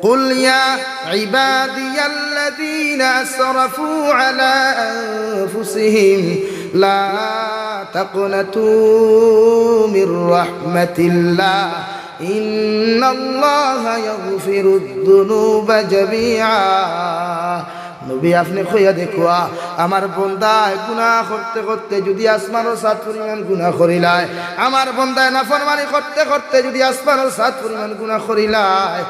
قل يا عبادي الذين أسرفوا على أنفسهم لا تقنطوا من رحمة الله إن الله يغفر الذنوب جميعا নবী আপনি কইয়া দেখুয়া আমার বান্দায় গুনাহ করতে করতে যদি আসমানের সাত পরিমাণ গুনাহ করিলায়, আমার বান্দায় নাফরমানি করতে করতে যদি আসমানের সাত পরিমাণ গুনাহ করিলায়,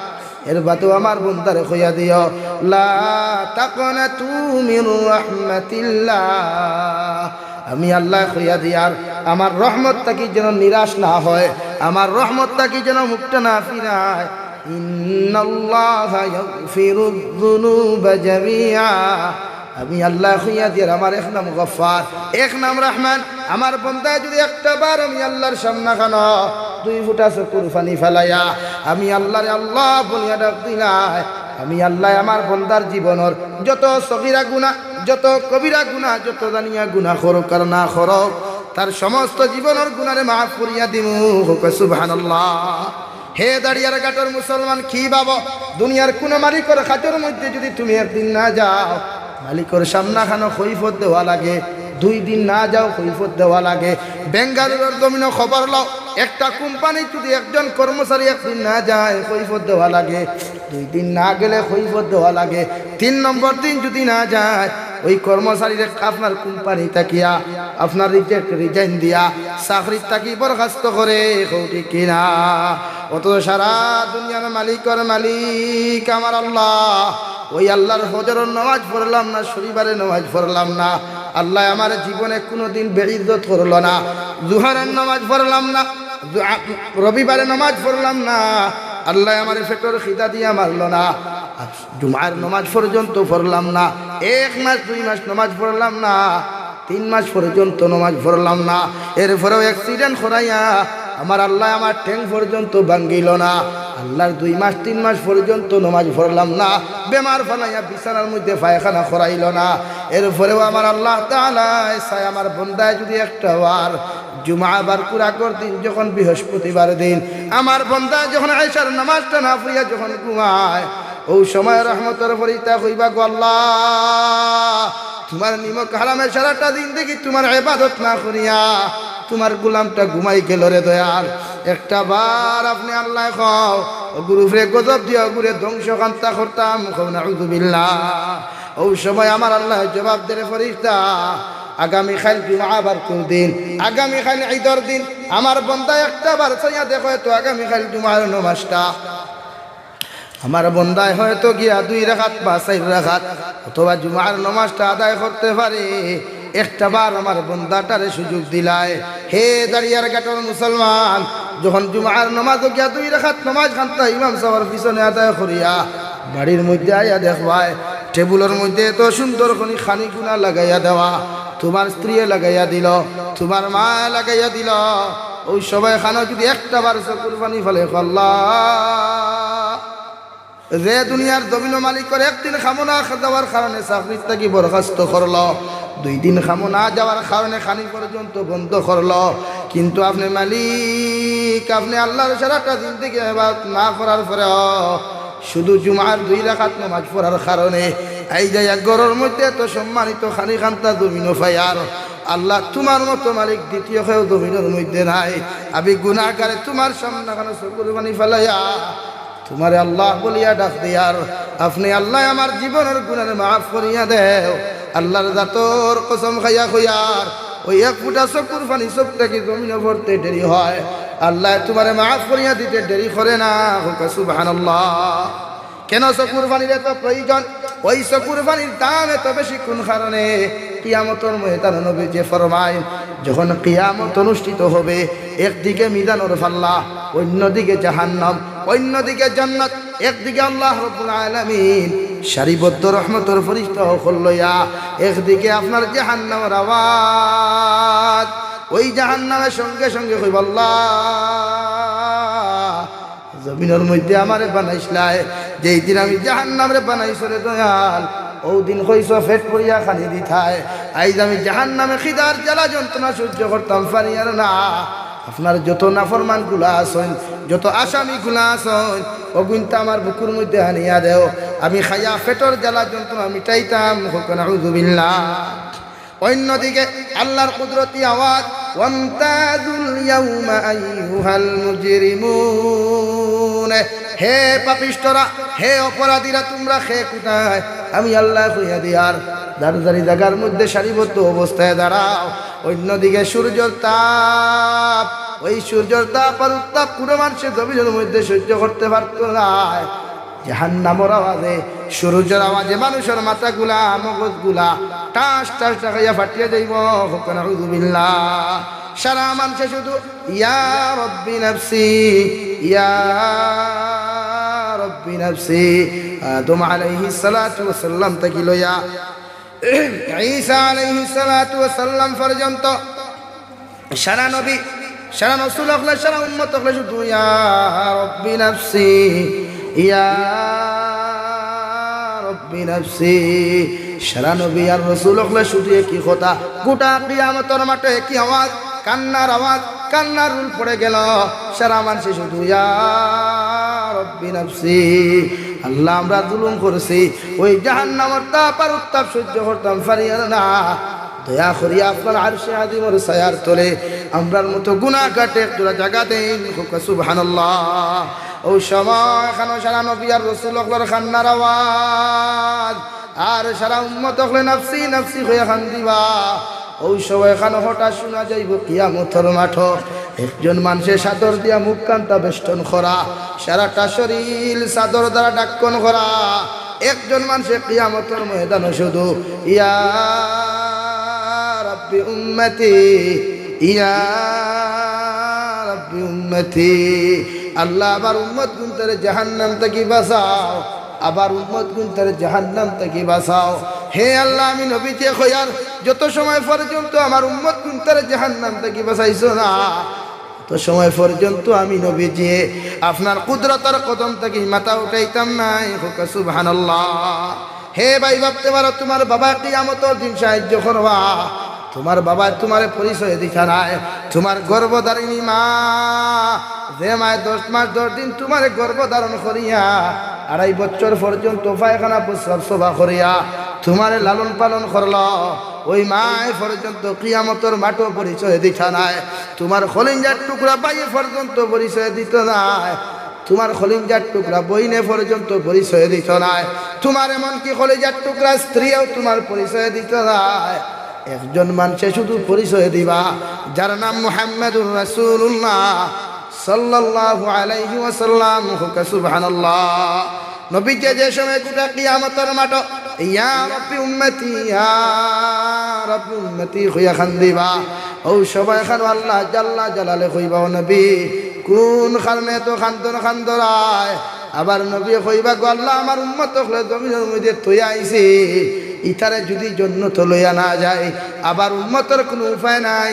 এর বাতো আমার বান্দারে কইয়া দিও লা তাকনাতু মির রাহমাতিল্লাহ, আমি আল্লাহ কইয়া দিয়ার আমার রহমত থাকি যেন নিরাশ না হয়, আমার রহমত থাকি যেন মুক্ত না ফিরায়। ইন্নাল্লাহা ইয়াগফিরুয যুনুবা জামিআ, আমি আল্লাহ কইয়া দিয়ার আমার এক নাম গফফার, এক নাম রহমান। আমার বান্দা যদি একটা বার আমি আল্লাহর সামনে খানো দুই ফুটা চকুর পানি ফেলাইয়া আমি আল্লাহরে আল্লাহ বলিয়া ডাক দিলাই, আমি আল্লাহ আমার বান্দার জীবনের যত সগীরা গুনাহ, যত কবিরা গুনাহ, যত জানিয়া গুনাহ করুক আর না করুক, তার সমস্ত জীবনের গুনারে মাফ করিয়া দিমু। সুবহানাল্লাহ। হে দাঁড়িয়ার ঘাটের মুসলমান, কি ভাবো দুনিয়ার কোন মালিকের খাটের মধ্যে যদি তুমি একদিন না যাও, মালিকের সামনা খানো কৈফত দেওয়া লাগে, 2 দিন না যাও কৈফত দেওয়া লাগে। বেঙ্গালুরুর জমিনে খবর লও, একটা কোম্পানি যদি একজন কর্মচারী একদিন না যায় কৈফত দেওয়া লাগে, 2 দিন না গেলে কৈফত দেওয়া লাগে। 3 নম্বর দিন যদি না যায় ওই কর্মচারীর আপনার কোম্পানি তাকিয়া আপনার রিজাইন দিয়া চাকরির তাকি বরখাস্ত করে, ঠিক কিনা? অত সারা দুনিয়ার মালিকের মালিক আমার আল্লাহ, ওই আল্লাহর ফজরের নামাজ পড়লাম না, শনিবারে নামাজ পড়লাম না, আল্লাহ আমার জীবনে কোনোদিন বেইজ্জত করলো না। জোহরের নামাজ পড়লাম না, রবিবারে নামাজ পড়লাম না, আল্লাহ আমার পেটের খিদা দিয়া মারলো না। জুমার নামাজ পর্যন্ত পড়লাম না, 1 মাস 2 মাস নামাজ পড়লাম না, 3 মাস পর্যন্ত নামাজ পড়লাম না, এরপরেও অ্যাক্সিডেন্ট করাইয়া আমার আল্লাহ আমার ঠ্যাং পর্যন্ত ভাঙ্গিল না। আল্লাহর 2 মাস 3 মাস পর্যন্ত নামাজ পড়লাম না, বেমার ফলাইয়া বিছানার মধ্যে পায়খানা করাইল না, এরপরেও আমার আল্লাহ তাআলা চাই আমার বান্দায় যদি একটা বার জুমাবার কুরাকর দিন যখন বৃহস্পতিবার দিন আমার বান্দা যখন আয়েশার নামাজটা না পড়িয়া যখন ঘুমায়, ওই সময় রহমতের ফরিস্তা কইবা গো আল্লাহ, তোমার নিমক হারামে সারাটা দিন দেখি তোমার ইবাদত না করিয়া তোমার গোলামটা ঘুমাই গেল রে দয়াল, একটা বার আপনি আল্লাহ খাও গুরুফরে গজব দিয়া গুরে ধ্বংস কান্তা করতাম, নাউযুবিল্লাহ। ওই সময় আমার আল্লাহ জবাব দেরে ফরিস্তা, আগামীকাল জুমাবার কোন দিন, আগামীকাল ঈদের দিন, আমার বান্দা একটা বার চাইয়া দেখো তো আগামীকাল জুমার নামাজটা আমার বন্দায় হয়তো গিয়া 2 রাকাত বা 4 রাকাত অথবা জুমার নামাজটা আদায় করতে পারে। একটা বার আমার বন্দাটারে সুযোগ দিলায়। হে দাঁড়িয়ার ঘাটের মুসলমান, যখন জুমার নামাজ গিয়া 2 রাকাত নামাজ খান্তা ইমাম সাহেবের পিছনে আদায় করিয়া বাড়ির মধ্যে আইয়া দেখবায় টেবুলের মধ্যে এত সুন্দর কোন খানিগুনা লাগাইয়া দেওয়া, তোমার স্ত্রী লাগাইয়া দিল, তোমার মা লাগাইয়া দিল, ওই সবাই খানা যদি একটা বার চকুর পানি ফেলে আল্লাহ যে দুনিয়ার জমিন মালিক করে একদিন খামো না যাওয়ার কারণে চাকরির থাকি বরখাস্ত করলো, 2 দিন খামো না যাওয়ার কারণে খানি পর্যন্ত বন্ধ করলো, কিন্তু আপনি মালিক আপনি আল্লাহর সারাটা দিন থেকে ইবাদত না করার পরে শুধু জুমার 2 রাকাত নামাজ পড়ার কারণে এই যে এক ঘরের মধ্যে তো সম্মানিত খানি খান্তা জমিন ফায়ার আল্লাহ তোমার মতো মালিক দ্বিতীয় কেউ জমিনের মধ্যে নাই। আমি গুনাহগারে তোমার সামনে কেন চকুর পানি ফেলাইয়া তোমারে আল্লাহ বলিয়া ডাক দিয়ার আপনি আল্লাহ আমার জীবনের গুনাহ মাফ করিয়া দেও। আল্লাহর জাতর কসম খাইয়া কইয়ার ওই 1 ফুটা চকুর পানি চোখটা কি জমিনে পড়তে দেরি হয়, আল্লাহ তোমারে মাফ করিয়া দিতে দেরি করে না। সুবহানাল্লাহ। কেন চকুর পানির এত প্রয়োজন? ওই চকুর পানির দাম এত বেশি কোন কারণে? কিয়ামতের ময়দানে নবী যে ফরমায় যখন কিয়ামত অনুষ্ঠিত হবে, একদিকে মিজানুর পাল্লা, অন্যদিকে জাহান্নাম, অন্যদিকে জান্নাত, একদিকে আল্লাহ রাব্বুল আলামিন সারিবদ্ধ রহমতের ফেরেশতা লইয়া, একদিকে আপনার জাহান্নামের আওয়াজ। ওই জাহান্নামের সঙ্গে সঙ্গে কইব আল্লাহ জমিনের মধ্যে আমারে বানাইছলাই, যেই দিন আমি জাহান্নামরে বানাইছ রে দয়াল, ও দিন কইছ পেট পড়িয়া খানি দিথায়। আইজ আমি জাহান্নামে খিদার জ্বালা যন্ত্রণা সহ্য করতাম পারি আর না। আপনার যত নাফরমান গুলা আছেন, যত আসামিগুলা আছেন ওগুনটা আমার বুকুর মধ্যে আনিয়া দেও, আমি খাইয়া পেটর জ্বালা যন্ত্রণা মিটাইতাম। নাউযুবিল্লাহ। অন্যদিকে আল্লাহর কুদরতি আওয়াজ, ওয়ামতাজুল ইয়াউমা আইয়ুহাল মুজরিমুন, হে পাপিষ্ঠরা, হে অপরাধীরা, তোমরা খে কোথায়? আমি আল্লাহ কইয়া দিয়ার দারদারি জায়গার মধ্যে সারিবদ্ধ অবস্থায় দাঁড়াও। অন্যদিকে সূর্যের তাপ, ওই সূর্যের তাপ আর উত্তাপ পুরো মানুষের জমিনের মধ্যে সহ্য করতে পারত না। জাহান্নামের আওয়াজে, সূর্যের আওয়াজে মানুষের মাথাগুলা, মগজগুলা টাস টাস টাকাইয়া ফাটিয়ে যাইব। নাউযুবিল্লাহ। সারা মানুষে শুধু ইয়া রব্বি নাফসি, ইয়া রব্বি নাফসি। আদম আলাইহিস সালাতু ওয়াস সালাম থেকে লইয়া ঈসা আলাইহিস সালাতু ওয়াস সালাম পর্যন্ত সারা নবী, সারা রাসূল, সারা উম্মত শুধু ইয়া রব্বি নাফসি, ইয়া রব্বি নাফসি। সারা নবী আর রাসূল শুধু কি কথা, গোটা কিয়ামতের মাঠে কি আওয়াজ, কান্নার আওয়াজ, কান্নার রুল পড়ে গেল। সারা মানুষে শুধু ইয়া রব্বি নাফসি। আল্লাহ, আমরা জুলুম করছি, ওই জাহান্নামের তাপ আর উত্তাপ সহ্য করতাম পারিয়া না। দয়া করিয়া আপনার আরশে আজিমের ছায়ার তলে আমরার মতো গুনাহগার একজোড়া জায়গা দেন। সুবহানাল্লাহ। ওই সময় এখানে সারা নবী আর রাসূলুল্লাহর কান্নার আওয়াজ, আর সারা উম্মত হলে নাফসি নাফসি হয়ে কান্দিবা। ওই সময় এখানে হঠাৎ শোনা যাইব কিয়ামতের মাঠ, একজন মানুষের চাদর দিয়া মুখ কান্তা বেষ্টন করা, সারাটা শরীর চাদর দ্বারা ডাক্কন করা। একজন মানুষের কিয়ামতের ময়দানে শুধু ইয়া রাব্বি উম্মতি, ইয়া রাব্বি উম্মতি। আল্লাহ, আবার উম্মত গুনতারে জাহান্নাম থেকে বাঁচাও, আবার উম্মত গুনতারে জাহান্নাম থেকে বাঁচাও। হে আল্লাহ, আমি নবীকে কইয়ার যত সময় পর্যন্ত আমার উম্মত গুনতারে জাহান্নাম থেকে বাঁচাইছো না, তো সময় পর্যন্ত আমি নবীজি আপনার কুদরতের কদম থেকে মাথা উঠাইতাম নাই। সুবহানাল্লাহ। হে ভাই, ভাবতে পারো তোমার বাবা কিয়ামতের দিন সাহায্য করবা, তোমার বাবা তোমার পরিচয় দিখা নাই। তোমার গর্ভধারিণী মা, যে মায় 10 মাস 10 দিন তোমার গর্ভধারণ করিয়া 2.5 বছর পর্যন্ত পায়খানা প্রস্রাব সভা করিয়া তোমার লালন পালন করল, ওই মায় পর্যন্ত কিয়ামতের মাঠও পরিচয় দিতা নাই। তোমার খলিঞ্জার টুকরা বাইয়ে পর্যন্ত পরিচয় দিত নাই। তোমার খলিঞ্জার টুকরা বইনে পর্যন্ত পরিচয় দিত নাই। তোমার এমনকি খলিঞ্জার টুকরা স্ত্রীও তোমার পরিচয় দিত নাই। একজন মানুষে শুধু পরিচয় দিবা, যার নাম মুহাম্মাদুর রাসূলুল্লাহ সাল্লাল্লাহু আলাইহি ওয়াসাল্লাম। সুবহানাল্লাহ। নবীকে যে সময় গোটা কিয়ামতের মাঠ ইয়া রাব্বি উম্মতি, ইয়া রাব্বি উম্মতি হইয়া খান্দিবা, ও সবাই খান আল্লাহ জাল্লা জালালে কইবা, ও নবী কোন কারণে তো খান্দন খান্দরায়। আবার নবী কইবা, গো আল্লাহ, আমার উম্মত হলে জমিনের মধ্যে তৈয়া আইছি, ইতারে যদি জন্নত লইয়া না যায়, আবার উম্মতের কোনো উপায় নাই।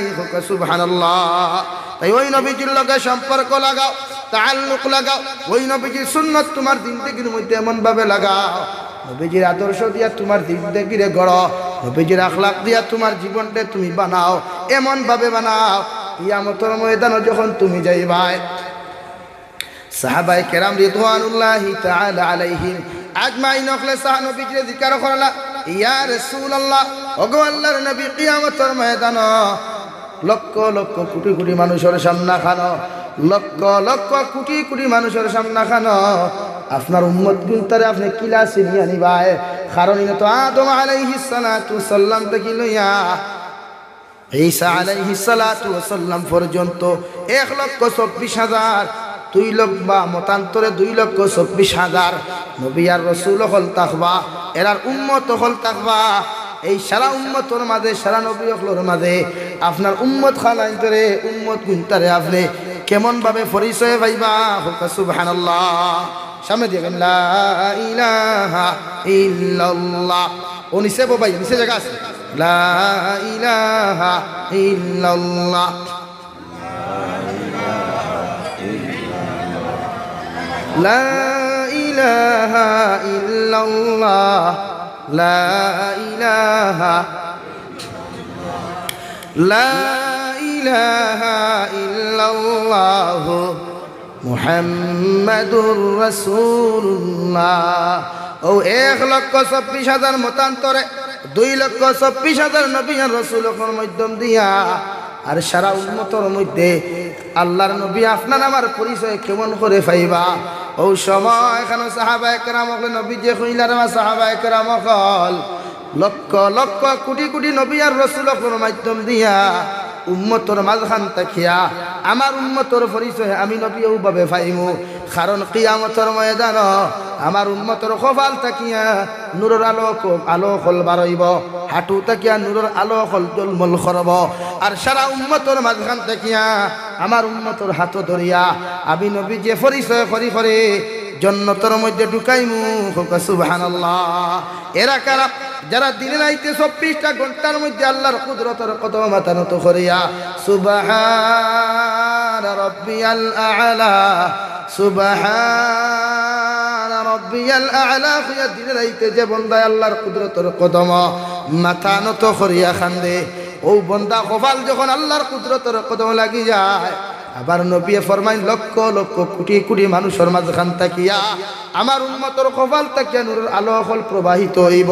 সুবহানাল্লাহ। তাই ওই নবীজির লগে সম্পর্ক লাগাও, তাআল্লুক লাগাও, ওই নবীজির সুন্নাত তোমার জিন্দেগির মধ্যে এমন ভাবে লাগাও, নবীজির আদর্শ দিয়া তোমার জিন্দেগিরে গড়ো, নবীজির আখলাক দিয়া তোমার জীবনটা তুমি বানাও, এমন ভাবে বানাও কিয়ামতের ময়দানে যখন তুমি যাইবাই, সাহাবায়ে কেরাম রিদওয়ানুল্লাহি তাআলা আলাইহিম আজমাইন হলে সাহা নবীজির জিকির করলা, ইয়া রাসূলুল্লাহ, ওগো আল্লাহর নবী, কিয়ামতের ময়দানে লক্ষ লক্ষ কোটি কোটি মানুষের সামনে খানো, লক্ষ লক্ষ কোটি কোটি মানুষের সামনে খানো, আপনার উম্মত গুনতারে আপনি কিলা চিনিয়া নিবাই। কারণ ইনো তো আদম আলাইহিস সালাতু ওয়াস সালাম থেকে লইয়া ঈসা আলাইহিস সালাতু ওয়াস সালাম পর্যন্ত 1,24,000, 2 লক্ষ বা মতান্তরে 2,24,000 নবী আর রাসূল হল তাকবা, এরার উম্মত হল তাকবা। এই সারা উম্মতর মাঝে, সারা নবী হলর মাঝে আপনার উম্মত খালাইন্তরে উম্মত গুনতারে আপনি কেমন ভাবে পরিচয় পাইবা। সুবহানাল্লাহ। সামনে দেখেন লা ইলাহা ইল্লাল্লাহ। ও নিচে বাবাই, নিচে জায়গা আছে। লা ইলাহা ইল্লাল্লাহ, লা ইলাহা ইল্লাল্লাহ, লা ইলাহা, লা ইলাহা ইল্লাল্লাহ, মুহাম্মাদুর রাসূলুল্লাহ। ও 1,24,000 মতান্তরে 2,24,000 নবী আর রাসূলের মাধ্যম দিয়া আর সারা উম্মতের মধ্যে আল্লাহর নবী আপনার আমার পরিচয় কেমন করে পাইবা? ও সময় এখানে সাহাবায়ে কেরাম নবী যে কইলার সাহাবায়ে কেরাম লক্ষ লক্ষ কোটি কোটি নবী আর রাসূলের মাধ্যম দিয়া উম্মতর মাঝখান তাকিয়া আমার উম্মতর পরিচয় আমি নবী ওভাবে পাইমু। কারণ কিয়ামতের ময়দান আমার উম্মতর কপাল তাকিয়া নূরের আলো হল বাড়াইব, হাঁটু তাকিয়া নূরের আলো হল জলমল করব। আর সারা উম্মতর মাঝখান তাকিয়া আমার উম্মতর হাত ধরিয়া আমি নবী যে পরিচয় করি করে জান্নাতের মধ্যে ঢুকাইমু। সুবহানাল্লাহ। এরা কারা? যারা দিনে রাইতে 24টা ঘন্টার মধ্যে আল্লাহর কুদরতের কদম মাথা নত করিয়া সুবহান রাব্বিয়াল আ'লা সুবহান রাব্বিয়াল আ'লা হইয়া দিনে রাইতে যে বান্দা আল্লাহর কুদরতের কদম মাথা নত করিয়া খান্দে, ও বান্দা কপাল যখন আল্লাহর কুদরতের কদম লাগি যায়, আবার নবী ফরমাইন লক্ষ লক্ষ কোটি কোটি মানুষের মাঝখান তাকিয়া আমার উম্মতের কপাল তাকিয়া নূরের আলো হল প্রবাহিত হইব,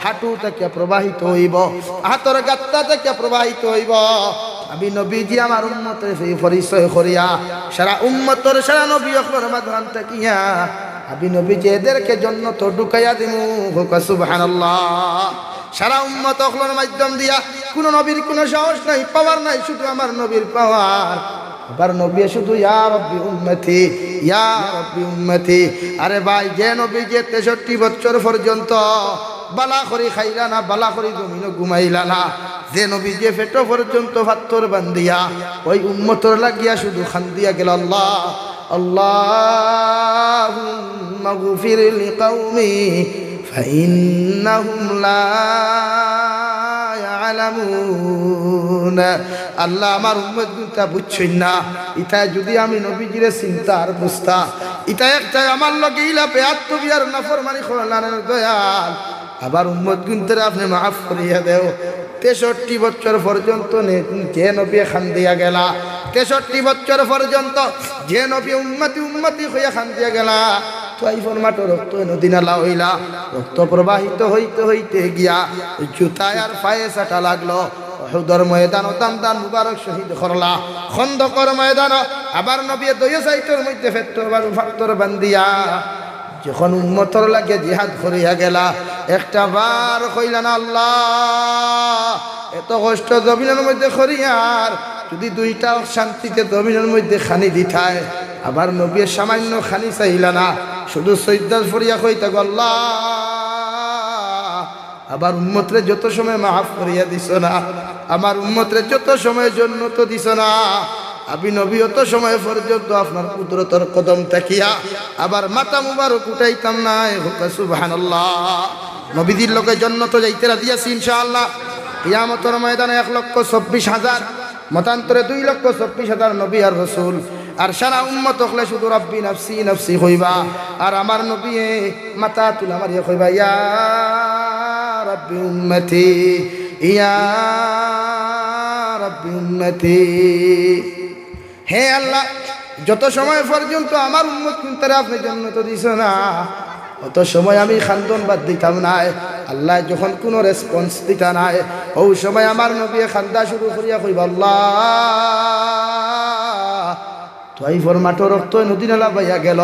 হাঁটু তাকিয়া প্রবাহিত হইব, হাতের গাত্তা তাকিয়া প্রবাহিত হইব। আমি নবীজি আমার উম্মতের সেই পরিচয় করিয়া সারা উম্মতের সারা নবী অখর মাঝখান তাকিয়া আমি নবীজি এদেরকে জান্নাত ঢুকাইয়া দিমু। সুবহানাল্লাহ। সারা উম্মত অখর মাধ্যম দিয়া কোন নবীর কোন সাহস নাই, পাওয়ার নাই, শুধু আমার নবীর পাওয়ার। আবার নবী শুধু ইয়া রাব্বি উম্মতি ইয়া রাব্বি উম্মতি। আরে ভাই, যে নবী যে 63 বছর পর্যন্ত বালা করি খাইলা না, বালা করি জমিনে ঘুমাইলা না, যে নবী যে পেট পর্যন্ত পাথর বান্ধিয়া ওই উম্মতর লাগিয়া শুধু খান্দিয়া গেল আল্লাহ আল্লাহুম্মা গফির লিকাউমি ফাইন্নাহুম লা ইয়ালামুন। আল্লাহ আমার উম্মত গুনটা বুঝছেন না, ইটা যদি আমি নবীজিরে চিন্তা আর বুঝতা, ইটা একটা আমার লগে ইলা বেয়াদবি আর নাফরমানি করলানের দয়াল আবার উম্মত গুনতে আপনি মাফ করিয়া দেও। 63 বছর পর্যন্ত যে নবী খান্দিয়া গেলা, 63 বছর পর্যন্ত যে নবী উম্মতি উম্মতি হইয়া খান্দিয়া গেলা, তোয়াইফর মাঠে রক্ত নদী নালা হইলা, রক্ত প্রবাহিত হইতে হইতে গিয়া জুতায় আর পায়ে চাটা লাগলো। উহুদের ময়দান দান মুবারক শহীদ করলা, খন্দকের ময়দান আবার নবী দয়া সাইটের মধ্যে ফাত্তর বান্দিয়া যখন উম্মতর লাগে জিহাদ করিয়া গেলা, একটা বার কইলা না আল্লাহ এত কষ্ট জমিনের মধ্যে করিয়ার যদি দুইটা শান্তিতে জমিনের মধ্যে খানি দিঠায়। আবার নবী সামান্য খানি চাইলা না, শুধু সৈয়দার ফরিয়া কইতা গো আল্লাহ আবার উম্মতরে যত সময় মাফ করিয়া দিছ না, আমার উম্মতরে যত সময়ের জন্য তো দিছ না, আমি নবী অত সময় পর্যন্ত আপনার কুদরতের কদম তাকিয়া আবার মাথা মুবারক উঠাইতাম না। সুবহানাল্লাহ। নবীদের লোকে জান্নাতে যাইতে রাজি আছি ইনশাআল্লাহ। কিয়ামতের ময়দানে 1,24,000 মতান্তরে 2,24,000 নবী আর রাসূল আর সারা উম্মত হলে শুধু রাব্বি নাফসি নাফসি কইবা। আর আমার নবী মাথা তুলা মারিয়া কইবা ইয়া রাব্বি উম্মতি ইয়া রাব্বি উম্মতি। হে আল্লাহ, যত সময় পর্যন্ত আমার উম্মত কিনতে আপনি জান্নাত দিছ না, অত সময় আমি খান্দন বাদ দিতাম নাই। আল্লাহ যখন কোনো রেসপন্স দিতা নাই, ওই সময় আমার নবী খান্দা শুরু করিয়া কইব আল্লাহ তোয়াইফর মাঠের রক্ত নদী নালা বাইয়া গেল,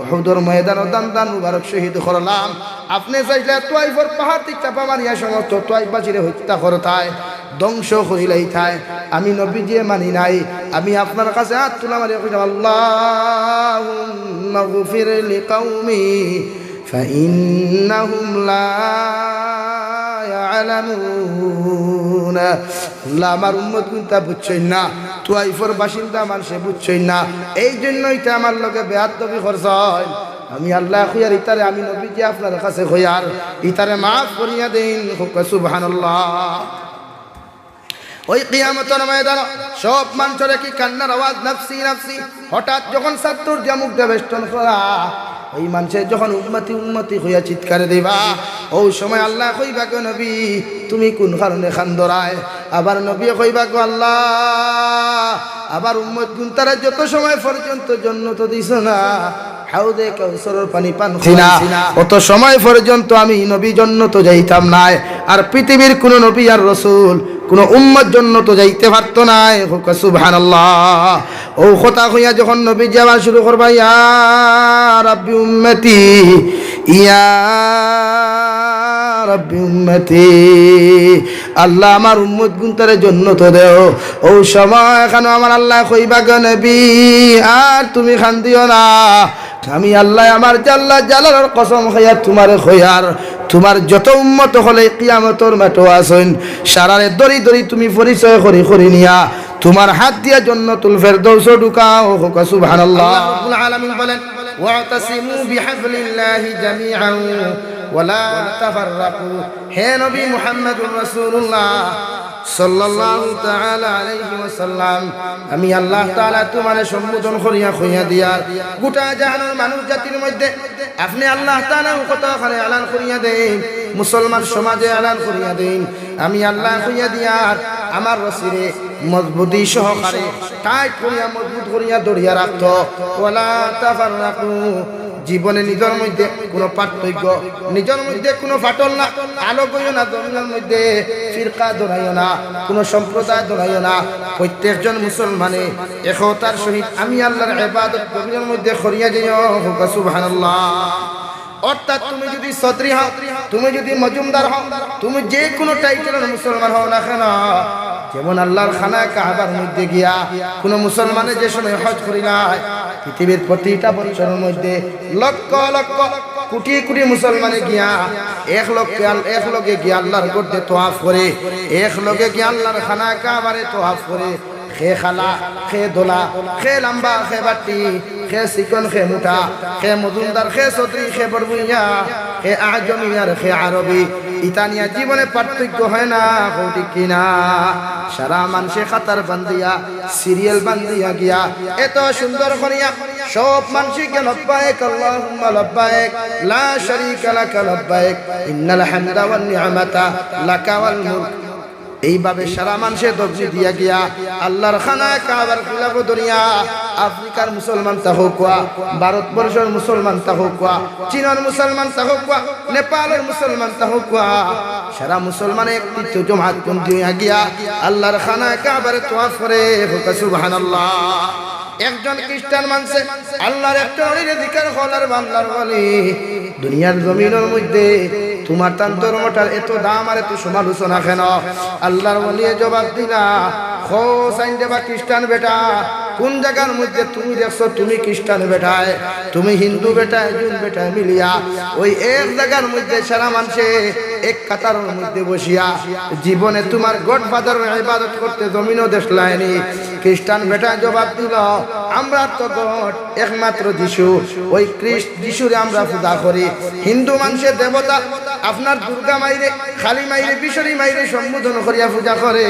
উহুদের ময়দান দান মুবারক শহীদ করলাম। আপনি চাইলে তোয়াইফর পাহাড় থেকে চাপা মারিয়া সমস্ত তোয়াইফবাসীরে হত্যা করতায়, ধ্বংস করিলাই থায়। আমি নবীজি মানি নাই, আমি আপনার কাছে হাত তুলা মারিয়া কইলাম আল্লাহুম্মা গফির লিকাউমি ফাইন্নাহুম লা ইয়ালামুন। আল্লাহ আমার উম্মত গুনতা বুঝছেন না, তোয়াইফর বাসিন্দা মানুষে বুঝছেন না, এই জন্যই তো আমার লগে বেয়াদবি করছয়। আমি আল্লাহ খুয়ার ইতারে আমি নবীজি আপনার কাছে খুয়ার ইতারে মাফ করিয়া দিন। সুবহানাল্লাহ। ওই কিয়ামতের ময়দান সব মানুষের কি কান্নার আওয়াজ নাফসি নাফসি। হঠাৎ যখন ছাত্র জামুক বেষ্টন করা ওই মানুষের যখন উম্মতি উম্মতি হইয়া চিৎকার দিবা, ওই সময় আল্লাহ কইবা গো নবী তুমি কোন কারণে খান্দরায়। আবার নবী কইবা গো আল্লাহ আবার উম্মত গুণ তারা যত সময় পর্যন্ত জান্নাত দিছ না, হাউদে কাউসারের পানি পান করিনা, অত সময় পর্যন্ত আমি নবী জান্নাত যাইতাম না। আর পৃথিবীর কোন নবী আর রাসূল কোন উম্মত জান্নাত যাইতে পারত না। সুবহানাল্লাহ। ও কথা কইয়া যখন নবী যাওয়া শুরু করবা, ইয়া রাব্বি উম্মতি ইয়া রাব্বি উম্মতি, আল্লাহ আমার উম্মত গুনতারে জান্নাত দেও। ও সময় এখানে আমার আল্লাহ কইবা গো নবী আর তুমি খান্দিও না, আমি আল্লাহ আমার জাল্লা জালালের কসম খাইয়া তোমারে খয়ার তোমার যত উম্মত হলে কিয়ামতের মাঠে আসেন সারারে দড়ি দড়ি তুমি পরিচয় করি করি নিয়া তোমার হাত দিয়া জান্নাতুল ফেরদৌস ঢুকাও। সুবহানাল্লাহ। রাব্বুল আলামিন বলেন ওয়াতাসিমু বিহাবলিল্লাহি জামিআন ওয়ালা তাফাররাকু। হে নবী মুহাম্মদুর রাসূলুল্লাহ সাল্লাল্লাহু তাআলা আলাইহি ওয়াসাল্লাম, আমি আল্লাহ তাআলা তোমারে সম্বোধন করিয়া কইয়া দিয়ার গোটা জাহানের মানুষ জাতির মধ্যে আপনি আল্লাহ তাআলা কথাখানে এলান করিয়া দেন, মুসলমান সমাজে এলান করিয়া দেন, আমি আল্লাহ কইয়া দিয়ার আমার রসিরে মজবুতি সহকারে টাইট করিয়া মজবুত করিয়া দড়িয়া রাখতো। ওয়ালা তাফাররাকু, জীবনে নিজের মধ্যে কোনো পার্থক্য, নিজের মধ্যে কোনো ফাটল না, আলো কইও না, জমিনের মধ্যে ফিরকা ধরাইও না, কোনো সম্প্রদায় ধরাইও না। প্রত্যেকজন মুসলমানে একতার সহিত আমি আল্লাহর ইবাদত জমিনের মধ্যে করিয়া যাইও। সুবহানাল্লাহ। অর্থাৎ তুমি যদি সদরি হও, তুমি যদি মজুমদার হও, তুমি যে কোনো টাইটেলের মুসলমান হও না কেন, যেমন আল্লাহর খানা কাবার মধ্যে গিয়া কোন মুসলমানের যে সময় হজ করিলাই, পৃথিবীর প্রতিটা বছরের মধ্যে লক্ষ লক্ষ কোটি কোটি মুসলমানে গিয়া এক লগে গিয়া আল্লাহর গড়ে তোয়াফ করে, এক লগে গিয়া আল্লাহর খানা কাবারে তোয়াফ করে, খে খালা খে দোলা খে লম্বা খে বাটি খে চিকন খে মুঠা খে মজুমদার খে চৌধুরী খে বরবুইয়া খে আজমি আর খে আরবি, ইতানিয়া জীবনে পার্থক্য হয় না, ঠিক কিনা? সারা মানুষে খাতার বান্দিয়া সিরিয়াল বান্দিয়া গিয়া এত সুন্দর করিয়া সব মানুষকে লব্বাইক আল্লাহুম্মা লব্বাইক লা শারীকা লাকা লব্বাইক ইন্নাল হামদা ওয়ান নি'মাতা লাকা ওয়াল মুলক, এইভাবে সারা মানুষে দবজি দিয়া গিয়া আল্লাহর খানা কাবার খিলাফ দরিয়া আফ্রিকার মুসলমান তাহকুয়া, ভারতবর্ষের মুসলমান তাহকুয়া, চীনের মুসলমান তাহকুয়া, নেপালের মুসলমান তাহকুয়া, সারা মুসলমানে একটি জমাত বন্ধী হইয়া গিয়া আল্লাহর খানা কাবার তোয়াফ করে। সুবহানাল্লাহ। একজন খ্রিস্টান মানছে আল্লাহর একটা অধিকার হলার বাংলার বলি, দুনিয়ার জমিনের মধ্যে তোমার তান ধর্মটার এত দাম আর এত সমালোচনা কেন? আল্লাহর ওলি জবাব দিলা, খো সাইন দেবা খ্রিস্টান বেটা, কোন জায়গার মধ্যে তুমি দেখছো তুমি খ্রিস্টান বেটায় তুমি হিন্দু বেটায় জুন বেটায় মিলিয়া ওই এক জায়গার মধ্যে সারা মানুষে এক কাতারের মধ্যে বসিয়া জীবনে তোমার গড ফাদারের ইবাদত করতে জমিনও দেখলাইনি। খ্রিস্টান বেটা জবাব দিল, আমরা তো গড একমাত্র যিশু, ওই যিশুরে আমরা পূজা করি। হিন্দু মানুষের দেবতা আপনার দুর্গা মাইরে খালি মাইরে বিশরী মাইরে সম্বোধন করিয়া পূজা করে,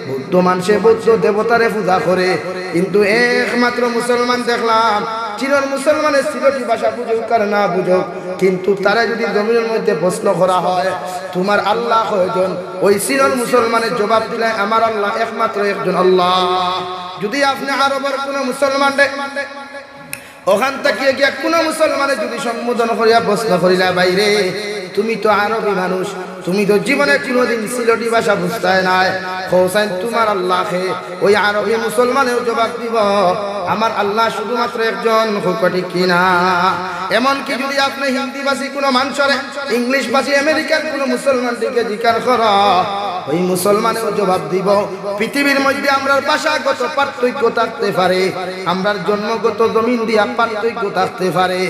বৌদ্ধ মানুষে বৌদ্ধ দেবতারে পূজা করে। কিন্তু একমাত্র মুসলমান দেখলাম চিরর মুসলমানের সিলটি ভাষা বুঝুক আর না বুঝুক, কিন্তু তারা যদি জমিনের মধ্যে প্রশ্ন করা হয় তোমার আল্লাহ কয়জন, ওই চিরর মুসলমানের জবাব দিলে আমার আল্লাহ একমাত্র একজন আল্লাহ। যদি আপনি আরবের কোনো মুসলমান ওখান থেকে গিয়া কোনো মুসলমানের যদি সম্বোধন করিয়া প্রশ্ন করিলা, বাইরে তুমি তো আরবি মানুষ, তুমি তো জীবনে কোনোদিন সিলটি ভাষা বুঝতে নাই, হোসেন তোমার আল্লাহকে ওই আরবি মুসলমানেও জবাব দিব আমার আল্লাহ শুধুমাত্র একজন, ঠিক কিনা? এমনকি যদি আপনি হিন্দি ভাষী কোনো মানুষের ইংলিশ ভাষী আমেরিকার কোনো মুসলমান দিকে জিজ্ঞার কর, ওই মুসলমানেও জবাব দিব পৃথিবীর মধ্যে আমরার ভাষাগত পার্থক্য থাকতে পারে, আমরার জন্মগত জমিন দিয়া পার্থক্য থাকতে পারে,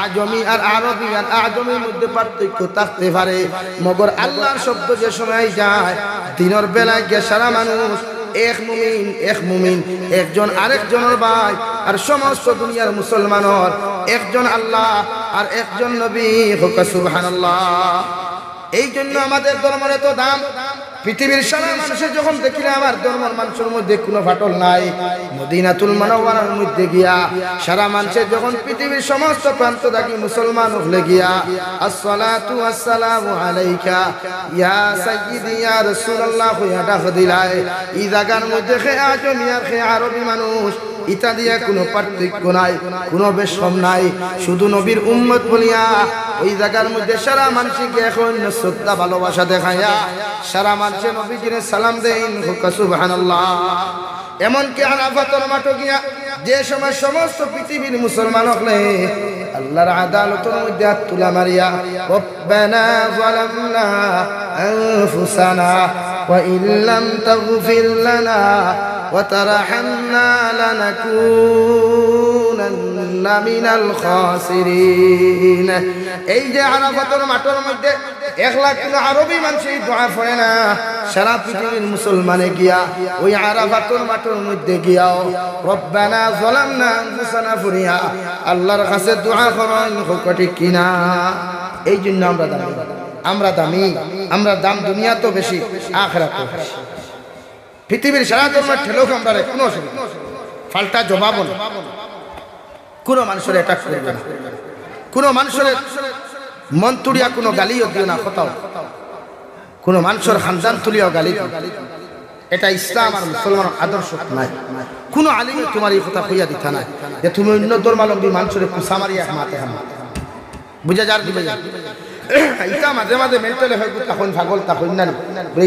আজমি আর আরবি আর আজমির মধ্যে পার্থক্য থাকতে পারে, মগর আল্লাহর শব্দ যে সময় যায় দিনের বেলায় গিয়ে সারা মানুষ এক মুমিন একজন আরেকজনের ভাই, আর সমস্ত দুনিয়ার মুসলমানের একজন আল্লাহ আর একজন নবী। সুবহানাল্লাহ। এই জন্য আমাদের ধর্মের এত দাম, পৃথিবীর সারা মানুষের যখন দেখিলে আমার ধর্মের মানুষের মধ্যে কোনো ফাটল নাই, মদিনাতুল মুনাওয়ারার মধ্যে গিয়া সারা মানুষের যখন পৃথিবীর সমস্ত প্রান্ত থাকি মুসলমান হলে গিয়া আসসালাতু ওয়াসসালামু আলাইকা ইয়া সাইয়্যিদি ইয়া রাসূলুল্লাহ হইয়া ডাক দিলায়। এই জায়গার মধ্যে খে আজমি আর খে আরবি মানুষ ইতা দিয়া কোনো পার্থক্য নাই, কোনো বেশম নাই, শুধু নবীর উম্মত বলিয়া ওই জায়গার মধ্যে সারা মানুষকে এখন শ্রদ্ধা ভালোবাসা দেখাইয়া সারা মানুষের নবীজিরে সালাম দেন সুবহানাল্লাহ। এমনকি আরাফাতের মাঠে গিয়া যে সময় সমস্ত পৃথিবীর মুসলমান হলে আল্লাহর আদালতের মধ্যে হাত তুলা মারিয়া রব্বানা যালামনা আনফুসানা ওয়া ইল্লাম তাগফির লানা ওয়া তারহামনা লানাকুনান্না মিনাল খাসিরিন। এই যে আরাফাতের মাঠের মধ্যে 1 লাখ আরবি মানুষ এই দোয়া পড়ে না, সারা পৃথিবীর মুসলমানে গিয়া ওই আরাফাতের মাঠের মধ্যে গিয়াও রব্বানা যালামনা আনফুসানা ফুরিয়া আল্লাহর কাছে দোয়া করেন, ঠিক কিনা? এই জন্য আমরা দাম দুনিয়া তো বেশি, আখিরাত তো বেশি। পৃথিবীর সারা ধর্মের ঠেলোক আমরা কোনো ফাল্টা জবাব না, কোনো মানুষের অ্যাটাক করবে না, কোনো মানুষের মন তুলিয়া কোনো গালিও দিও না, কোথাও কোনো মানুষের খানদান তুলিয়াও গালি। এটা ইসলাম আর মুসলমান আদর্শ নাই। কোনো আলিমে তোমার এই কথা কইয়া দিতা নাই যে তুমি অন্য ধর্মাবলম্বী মানুষের কুসা মারিয়া মাতে হাম বুঝা যার দিবে। ইটা মাঝে মাঝে মেন্টালে হয় তখন পাগল তখন না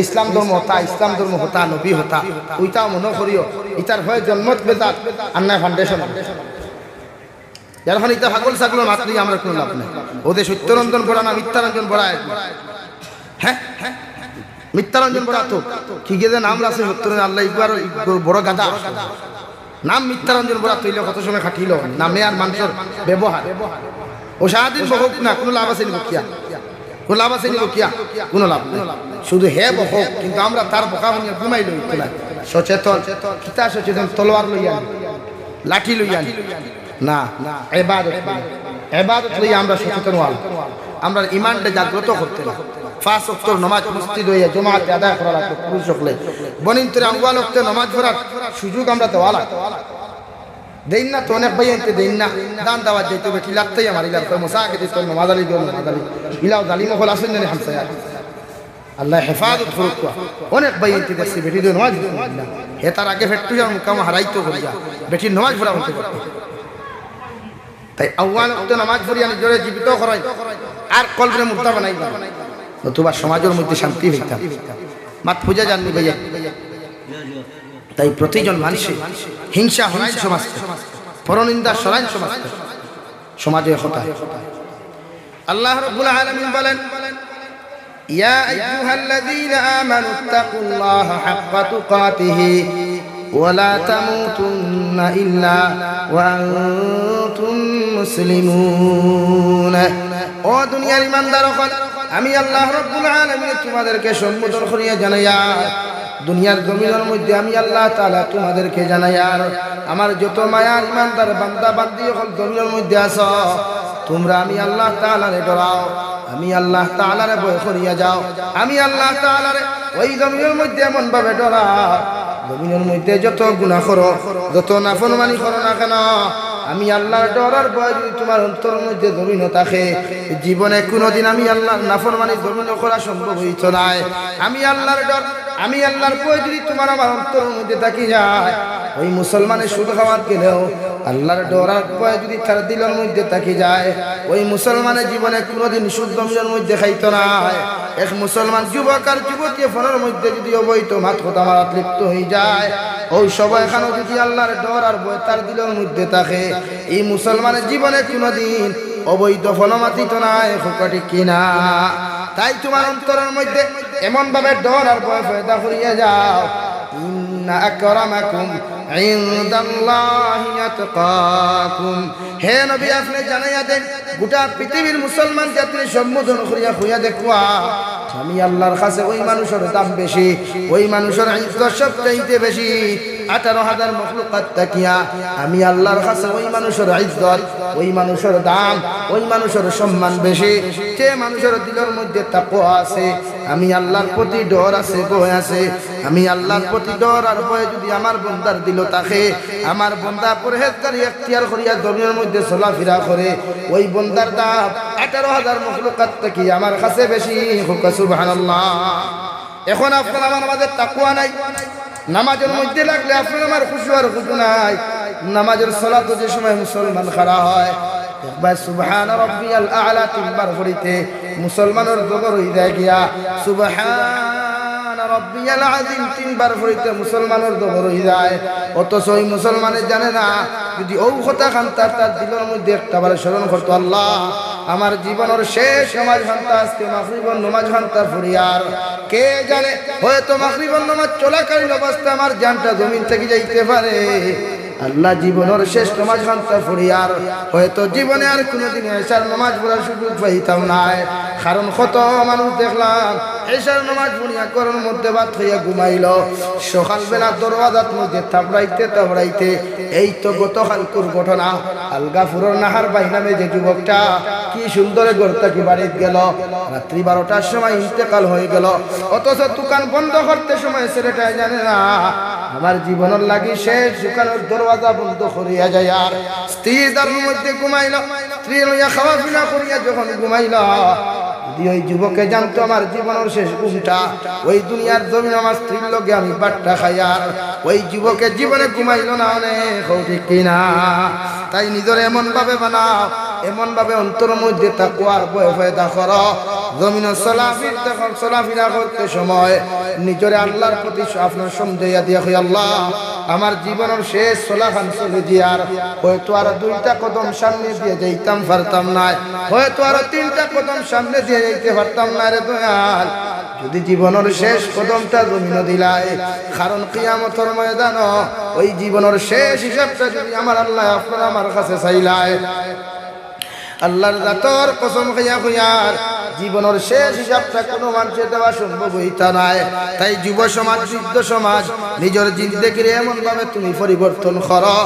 ইসলাম ধর্ম হতা, ইসলাম ধর্ম হতা, নবী হতা, ওইটাও মনে করিও ইটার হয় জন্মত বেদাত আন্নায় ফাউন্ডেশন। এখন ইটা পাগল ছাগল মাতলি আমরা কোনো লাভ নাই। ওদের সত্যরঞ্জন বড়া না মিথ্যারঞ্জন বড়া? হ্যাঁ মিথ্যারঞ্জন বড়া তো কি যে নাম আছে সত্যরঞ্জন, আল্লাহ একবার বড় গাদা নাম মিথ্যারঞ্জন বড়া তৈল কত সময় খাটিল নামে আর মানুষের ব্যবহার। ও সারাদিন বহক না, কোনো লাভ আছে বকিয়া? কোনো লাভ আছে বকিয়া? কোনো লাভ নেই, শুধু হে বহক। কিন্তু আমরা তার বকা শুনিয়া ঘুমাই লই তোলা সচেতন, কিতা সচেতন? তলোয়ার লইয়া লাঠি লইয়া না, ইবাদত লইয়া আমরা সচেতন হওয়া, আমরা ইমানটা জাগ্রত করতে না। 5 ওয়াক্ত নামাজ মসজিদ হইয়া জমাতে আদায় করা লাগবে পুরুষ সকলে, বনিন্তরে আউয়াল ওয়াক্তে নামাজ পড়ার সুযোগ আমরা দেওয়া লাগবে। দেন না তো অনেক ভাই আনতে দেন না, দান দাওয়াত যাইতে বেটি লাগতেই আমার ইলার মোসাকে দিত নামাজ আলী দিও নামাজ আলী ইলাও জালিম হল আসেন জানি হামসায়া আল্লাহ হেফাজত করুক। অনেক ভাই আনতে দেখছি বেটি দিও নামাজ হে তার আগে ফেট্টু যাও মুকাম হারাইতো করিয়া বেটির নামাজ পড়া হতে পারত। তাই আউয়াল ওয়াক্তে নামাজ পড়িয়া নিজরে জীবিত করাই আর কলবে মুর্দা বানাইবা, নতুবা সমাজের মধ্যে শান্তি হইতাম। মাত পূজা জানবি ভাইয়া। তাই প্রতিজন মানুষের হিংসা হরাইন সমাজ, পরনিন্দা সরাইন সমাজ, সমাজে হতা। আল্লাহ রাব্বুল আলামিন বলেন ইয়া আইয়ুহাল্লাযীনা আমানুত্তাকুল্লাহা হাক্কা তুকাতিহি ওয়া লা তামুতুন্না ইল্লা ওয়া আনতুম মুসলিমুন। ও দুনিয়ার ঈমানদারগণ, আমি আল্লাহ রাব্বুল আলামিন তোমাদেরকে সম্বোধন করিয়া জানাইয়া দুনিয়ার জমিনের মধ্যে আমি আল্লাহ তাআলা তোমাদেরকে জানাই, আর আমার যত মায়ার ইমানদার বান্দা বান্দি হল জমিনের মধ্যে আছো, তোমরা আমি আল্লাহ তাআলারে ডরাও, আমি আল্লাহ তাআলারে ভয় করিয়া যাও। আমি আল্লাহ তাআলারে ওই জমিনের মধ্যে এমন ভাবে ডরাও, জমিনের মধ্যে যত গুনাহ করো, যত নাফরমানি করো না কেন, আমি আল্লাহর ডরার ভয় যদি তোমার অন্তরের মধ্যে জমিন থাকে, জীবনে কোনোদিন আমি আল্লাহর নাফরমানি জমিন করা সম্ভব হইত না। আমি আল্লাহর ডর, আমি আল্লাহর ভয় যদি তোমার আমার অন্তরের মধ্যে থাকি যায়, ওই মুসলমানের সুদ খাওয়াত গেলেও আল্লাহর ডরার ভয় যদি তার দিলের মধ্যে থাকি যায়, ওই মুসলমানের জীবনে কোনোদিন সুদ জমিনের মধ্যে খাইত না। এক মুসলমান যুবক আর যুবতী ফোনের মধ্যে যদি অবৈধ মাত কথা মারাত লিপ্ত হয়ে যায়, ওই সবাই এখানে যদি আল্লাহর ডর আর ভয় তার দিলের মধ্যে থাকে, এই মুসলমানের জীবনে কোনোদিন অবৈধ ফলমাতিত নাই, ঠিক কিনা? তাই তোমার অন্তরের মধ্যে এমন ভাবে ডর আর ভয় পয়দা করিয়া যাও, ইন্না আকরামাকুম ইনদাল্লাহি আতকাকুম। হে নবী, আপনি জানাইয়া দেন গোটা পৃথিবীর মুসলমান জাতির সম্বোধন করিয়া হইয়া দেখুয়া, আমি আল্লাহর কাছে ওই মানুষের দাম বেশি, ওই মানুষের ইজ্জত সবচাইতে বেশি। 18,000 মখলুকাত তাকিয়া আমি আল্লাহর কাছে ওই মানুষের ইজ্জত, ওই মানুষের দাম, ওই মানুষের সম্মান বেশি, যে মানুষের দিলের মধ্যে তাকওয়া আছে। আমি আল্লাহর প্রতি ডর আছে, ভয় আছে। আমি আল্লাহর প্রতি ডর আর ভয় যদি আমার বান্দার দিল থাকে, আমার বান্দা পরহেজগারি ইখতিয়ার করিয়া জমিনের মধ্যে চলাফেরা করে, ওই বান্দার দাম 18,000 মাখলুকাত থেকে আমার কাছে বেশি। সুবহানাল্লাহ। এখন আপনার আমার মাঝে তাকওয়া নাই, নামাজের মধ্যে লাগলে আপনার আমার খুশু আর খুশু নাই। নামাজের সালাত যে সময় মুসলমান খাড়া হয়, একবার সুবহান রাব্বিয়াল আ'লা তিনবার পড়িতে মুসলমানের জবর হয়ে যায় গিয়া, সুবহান রাব্বিয়াল আযীম তিনবার পড়িতে মুসলমানের জবর হয়ে যায়। অথচ ওই মুসলমানের জানে না, যদি ও কথা খান তার দিলের মধ্যে একটাবার স্মরণ করতো, আল্লাহ আমার জীবনের শেষ নামাজ ঘন্টা আজকে মাগরিবের নামাজ ঘন্টা ফুরিয়ার, কে জানে হয়তো মাগরিবের নামাজ চলাকালীন অবস্থায় আমার জানটা জমিন থেকে যাইতে পারে। আল্লাহ জীবনের শেষ নামাজ ঘন্টা ফুরিয়ার, হয়তো জীবনে আর কোনোদিন এশার নামাজ পড়ার সুযোগ পাইতাম না। কারণ কত মানুষ দেখলাম এশার নামাজ পড়িয়া করার মধ্যে বাদ হইয়া ঘুমাইল, সকালবেলা দরওয়াজার মধ্যে তাবড়াইতে। এই তো গতকালকুর ঘটনা, আলগাপুরের নাহার বাই নামে যে যুবকটা কি সুন্দর গড়তা কি বাড়িতে গেল, রাত্রি 12টার সময় ইন্তেকাল হয়ে গেল। অথচ দোকান বন্ধ করতে সময় ছেলেটা জানে না আমার জীবনের লাগি শেষ দোকানের দরওয়াজা বন্ধ করিয়া যায়। আর স্ত্রী তার মধ্যে ঘুমাইল, স্ত্রী লইয়া খাওয়া পিনা করিয়া যখন ঘুমাইল, যদি ওই যুবকে জানতো আমার জীবনের শেষ ঘুমটা ওই দুনিয়ার জমিন আমার স্ত্রীর লগে আমি বাট্টা খাইয়ার, ওই যুবকের জীবনে ঘুমাইল না অনেক, ঠিক কিনা? তাই নিজের এমন ভাবে বানাও, এমন ভাবে অন্তর মধ্যে তাকওয়ার ভয় পয়দা করো, জমিনে চলাফেরা করতে সময় নিজরে আল্লাহর প্রতি আপনার সমঝাইয়া দিয়া কই, আল্লাহ আমার জীবনের শেষ চলাখান চলে দিয়ার, হয়তো আর 2টা কদম সামনে দিয়ে যাইতাম পারতাম না, হয়তো আর 3টা কদম সামনে দিয়ে যাইতে পারতাম না রে দয়াল, যদি জীবনের শেষ কদমটা জমিনে দিলাই। কারণ কিয়ামতের ময়দান ওই জীবনের শেষ হিসাবটা যদি আমার আল্লাহ আপনার আমার কাছে চাইলাই, আল্লাহর জাতর কসম খাইয়া কইয়ার জীবনের শেষ হিসাবটা কোনো মানুষের দেওয়া সম্ভব হইতা নাই। তাই যুব সমাজ, বৃদ্ধ সমাজ, নিজের জিন্দেগির এমন ভাবে তুমি পরিবর্তন করো,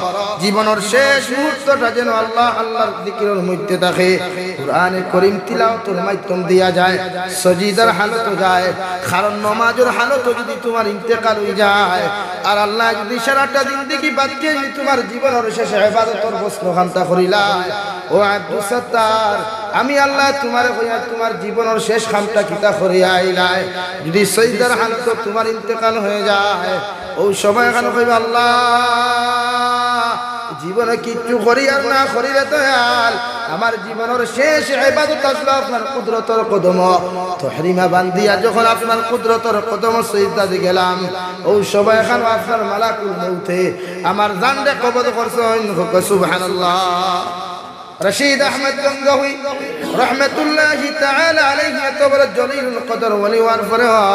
জীবনের শেষ মুহূর্তটা যেন আল্লাহর জিকিরের মধ্যে থাকে, কুরআনে কারীম তিলাওয়াতের মাধ্যম দিয়া যায়, সজিদার হালত যায়। কারণ নামাজের হালত যদি তোমার ইন্তেকাল হয়ে যায়, আর আল্লাহ যদি সারাটা জিন্দেগি বাদ দিয়ে তোমার জীবনের শেষে ইবাদতের প্রশ্নখান্তা করিলাই, ও আব্দুল সত্তার আমি আল্লাহ তোমার কইয়া তোমার জীবনের শেষ খামটা কিতা করিয়া আইলাই, যদি সজদার হালত তোমার ইন্তেকাল হয়ে যায়, ও সময় এখানে কইবা আল্লাহ জীবনে কিচ্ছু করি আর না করিলে দয়াল আমার জীবনের শেষ ইবাদত আসলো আপনার কুদরতের কদম, তহরিমা বান্দিয়া যখন আপনার কুদরতের কদম সিজদাতে গেলাম, ও সময় এখানে আপনার মালাকুল মউতে আমার জানরে কবজ করছেন। সুবহানাল্লাহ। রশিদ আহমদ গঙ্গোহী রহমাতুল্লাহি তাআলা আলাইহি এতবর জলিলুল কদর ওলি ওয়ার ফরহা,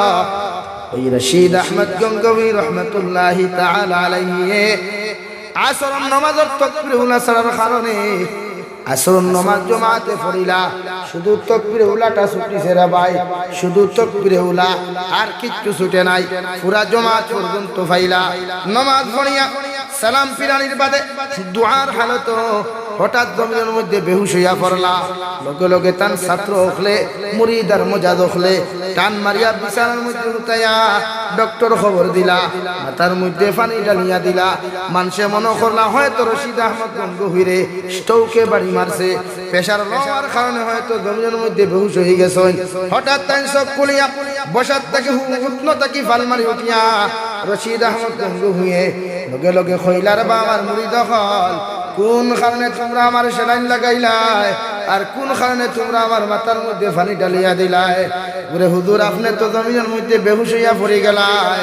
ওই রশিদ আহমদ গঙ্গোহী রহমাতুল্লাহি তাআলা আলাইহি আসর নামাজের তাকবীর উলা সারার কারণে আসর নামাজ জামাতে পড়িলা, শুধু তাকবীর উলাটা ছুটিছে রে ভাই, শুধু তাকবীর উলা আর কিচ্ছু ছুটে নাই, পুরা জামাত পর্যন্ত ফাইলা নামাজ পড়িয়া সালাম ফিরানির বাদে দুআর হালত হঠাৎ জমিনের মধ্যে বেহুশ হইয়া পড়লা, লগে লগে তান ছাত্র হলে মুরিদ আর মুজাদ হলে টান মারিয়া বিছানার মধ্যে উঠাইয়া ডক্টর খবর দিলা, মাথার মধ্যে পানি ঢালিয়া দিলা, মানুষে মনে করলা হয়তো রশিদ আহমদ গঙ্গোহীরে স্ট্রোকে বাড়ি মারছে, প্রেসার লওয়ার কারণে হয়তো জমিনের মধ্যে বেহুশ হয়ে গেছেন। হঠাৎ তাই চোখ খুলিয়া বসার থেকে উঠলো তাকি ফাল মারি উঠিয়া রশিদ আহমদ গঙ্গোহীরে লগে লগে কইলার বা আমার মুরিদ হল, কোন কারণে তোমরা আমার সেলাইন লাগাইলাই, আর কোন কারণে তোমরা আমার মাথার মধ্যে পানি ঢালিয়া দিলাই? বলে হুজুর আপনি তো জমিনের মধ্যে বেহুশ হইয়া পড়ে গেলাই,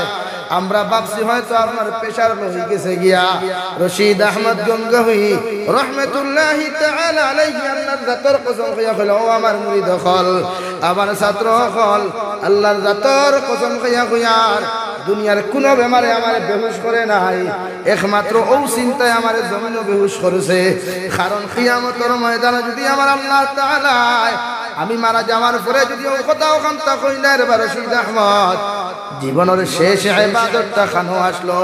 আমরা ভাবছি হয়তো আপনার প্রেসার হয়ে গেছে গিয়া। রশিদ আহমদ গঙ্গোহী রহমাতুল্লাহি তাআলা আলাইহি আল্লাহর জাতর কসম খাইয়া কইল, ও আমার মুরিদ হল, আমার ছাত্র হল, আল্লাহর জাতর কসম খাইয়া কইয়ার দুনিয়ার কোন বেমারে আমারে বেহুশ করে নাই, একমাত্র ও চিন্তায় আমারে জমিনও বেহুশ করেছে। কারণ কিয়ামতের ময়দানে যদি আমার আল্লাহ তাআলা আমি মারা যাওয়ার পরে যদি ও কথা ওখানটা কইলের রশিদ আহমদ জীবনের শেষ ইবাদতটা খানো আসলো,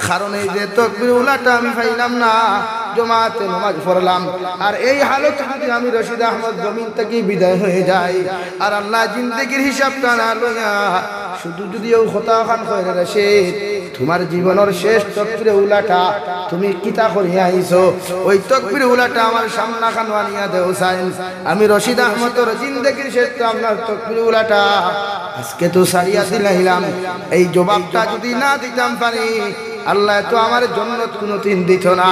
কারণ এই যে তাকবীর উলাটা আমি পাইলাম না, জমাতে নামাজ পড়লাম, আর এই হালত যদি আমি রশিদ আহমদ জমিন থেকে বিদায় হয়ে যাই, আর আল্লাহ জিন্দেগির হিসাবটা না লইয়া শুধু যদি ও কথা খান কইরা রশিদ তোমার জীবনের শেষ তকবীরে উলাটা তুমি কিতা করিয়া আইছো, ওই তকবীরে উলাটা আমার সামনা খান বানিয়া দেও সাইন, আমি রশিদ আহমদের জিন্দেগির শেষ আপনার তকবীরে উলাটা আজকে তো সারিয়া দিলাম, এই জবাবটা যদি না দিতাম পারি আল্লাহ তো আমার জান্নাত কোনোদিন দিত না।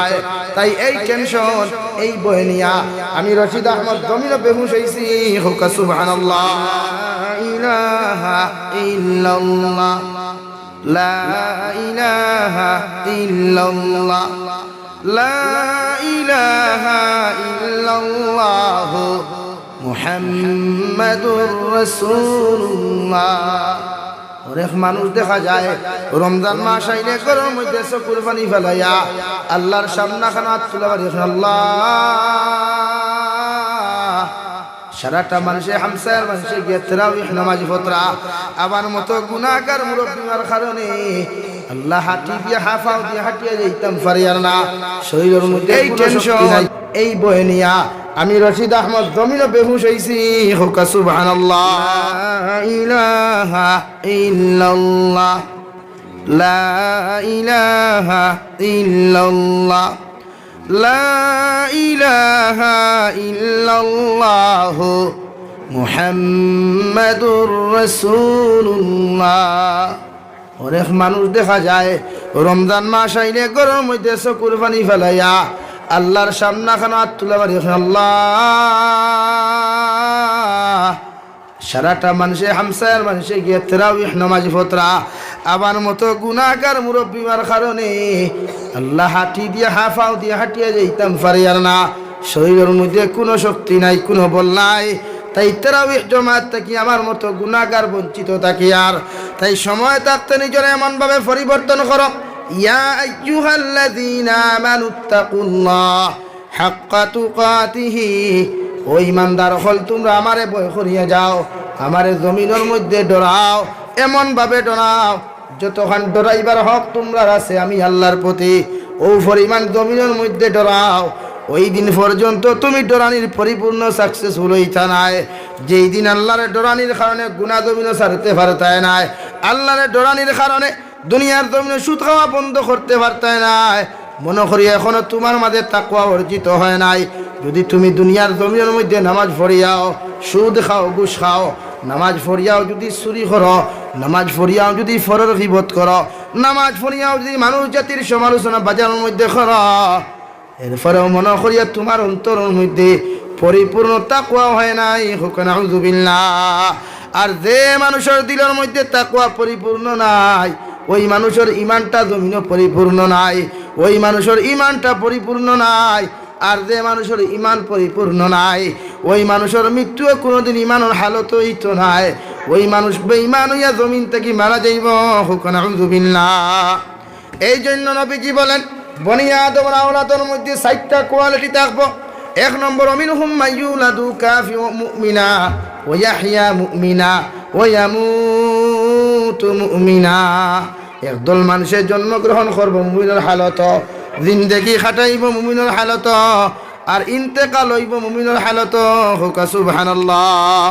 তাই এই টেনশন এই বই নিয়া আমি রশিদ আহমদ জমিন বেহুশ হইছি। হোক সুবহানাল্লাহ, ইলাহা ইল্লাল্লাহ, লা ইলাহা ইল্লাল্লাহ, লা ইলাহা ইল্লাল্লাহ, মুহাম্মাদুর রাসূলুল্লাহ। অনেক মানুষ দেখা যায় রমজান মাস আইলে গরম মধ্যে চকুর পানি ফেলাইয়া আল্লাহর সামনাখানা হাত তুলে বাড়ি আল্লাহ, সারাটা মানুষে হামসার মানুষে গিয়ে তারাবিহ নামাজ পড়া আবার মতো গুনাহগার মুরব্বির কারণে আল্লাহ হাঁটি দিয়ে হাফাও দিয়ে হাঁটিয়ে যাইতাম পারি আর না, শরীরের মধ্যে এই টেনশন এই বয়ে নিয়া আমি রশিদ আহমদ জমিন বেহুশ হইছি। হোক সুবহানাল্লাহ, ইলাহা ইল্লাল্লাহ, লা ইলাহা ইল্লাল্লাহ, লা ইলাহা ইল্লাল্লাহ, মুহাম্মাদুর রাসূলুল্লাহ। অনেক মানুষ দেখা যায় রমজান মাস আইলে গরম মধ্যে চকুর পানি ফেলাইয়া আল্লাহর সামনাখানা হাত তুলে বাড়ি আল্লাহ, সারাটা মানুষে হামসার মানুষে গিয়ে তারাবিহ নামাজ পড়া আবার মতো গুনাহগার মুরব্বির কারণে আল্লাহ হাঁটি দিয়ে হাফাও দিয়ে হাঁটিয়ে যাইতাম পারি আর না, শরীরের মধ্যে কোনো শক্তি নাই, কোনো বল নাই। তাই তারাবিহ জমাত থেকে আমার মতো গুনাহগার বঞ্চিত থাকি, আর তাই সময় থাকতে নিজের এমনভাবে পরিবর্তন করো। ইয়া আইয়ুহাল্লাযীনা আমানুত্তাকুল্লাহ হাক্কা তুকাতিহি, ও ঈমানদার হল তোমরা আমারে ভয় করিয়া যাও, আমারে জমিনের মধ্যে ডরাও, এমন ভাবে ডরাও যতক্ষণ ডরাইবার হক তোমরা আছে আমি আল্লাহর প্রতি, ও পরিমাণ জমিনের মধ্যে ডরাও। ওই দিন পর্যন্ত তুমি ডরানির পরিপূর্ণ সাকসেসফুল হইতা নাই, যেই দিন আল্লাহরে ডরানির কারণে গুনাহ জমিনে ছাড়তে পারতায় নাই, আল্লাহরে ডরানির কারণে দুনিয়ার জমিনে সুদ খাওয়া বন্ধ করতে পারতায় নাই। মনে করি এখনো তোমার মাঝে তাকওয়া অর্জিত হয় নাই। যদি তুমি দুনিয়ার জমিনের মধ্যে নামাজ পড়িয়াও, সুদ খাও, ঘুষ খাও, নামাজ পড়িয়াও যদি চুরি করো, নামাজ পড়িয়াও যদি ফরর গীবত করো, নামাজ পড়িয়াও যদি মানুষ জাতির সমালোচনা বাজারের মধ্যে করো, এরপরেও মনে করিয়া তোমার অন্তরের মধ্যে পরিপূর্ণ তাকওয়া হয় নাই, হোক নাউযুবিল্লাহ। আর যে মানুষের দিলের মধ্যে তাকওয়া পরিপূর্ণ নাই, ওই মানুষের ইমানটা জমিনও পরিপূর্ণ নাই, ওই মানুষের ইমানটা পরিপূর্ণ নাই। আর যে মানুষের ইমান পরিপূর্ণ নাই, ওই মানুষের মৃত্যুও কোনোদিন ইমানের হালত হইতো নাই, ওই মানুষ বেঈমান হইয়া জমিন থেকে মারা যাইব, হোক নাউযুবিল্লাহ। এই জন্য নবীজি বলেন বনি আদমের আওলাদের মধ্যে 4টা কোয়ালিটি থাকবো। 1 নম্বর মিনহুম মাইয়ুলাদু কাফিরুন মুমিনা ওয়া ইয়াহইয়া মুমিনা ওয়া ইয়ামুতু মুমিনা। একদল মানুষের জন্মগ্রহণ করব মুমিনের হালত, জিন্দেগি খাটাইব মুমিনের হালত, আর ইন্তেকাল হইব মুমিনের হালত, হোক সুবহানাল্লাহ।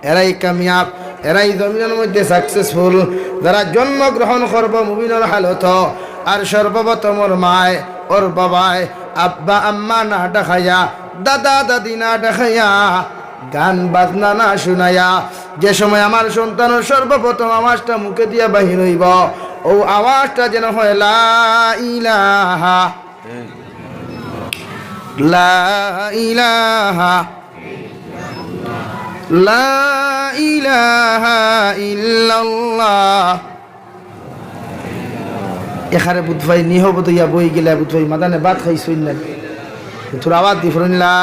এরাই কামিয়াব, এরাই জমিনের মধ্যে সাকসেসফুল, যারা জন্মগ্রহণ করব মুমিনের হালত, আর সর্বপ্রথম ওর মায় ওর বাবায় আব্বা আম্মা না ডাকাইয়া, দাদা দাদি না ডাকাইয়া, গান বাজনা না শুনাইয়া, যে সময় আমার সন্তানের সর্বপ্রথম আওয়াজটা মুখে দিয়া বাহির হইব, ও আওয়াজটা যেন হয় লা ইলাহা লা ইলাহা লা ইলাহা ইল্লাল্লাহ। এখানে বুধভাই নিহবত ইয়া বই গেলে বুধভাই মাদানে বাদ খাই শুনলেন, তোর আওয়াজ দি ফরন লা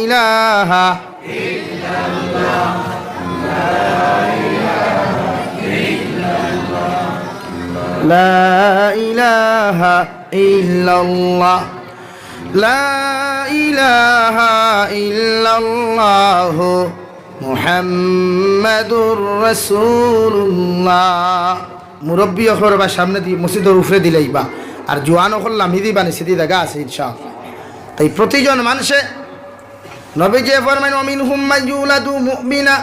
ইলাহা ইল্লাল্লাহ লা ইলাহা ইল্লাল্লাহ লা ইলাহা ইল্লাল্লাহ মুহাম্মাদুর রাসূলুল্লাহ। মুরব্বী অখর বা সামনে দিয়ে মসজিদের উপরে দিলেই বা, আর জোয়ান অখর লামি দিবানি সেদি জায়গা আছে ইনশাআল্লাহ। তাই প্রতিজন মানুষে নবীজি ফরমান ওমিনহুম মান ইউলাদু মুমিনা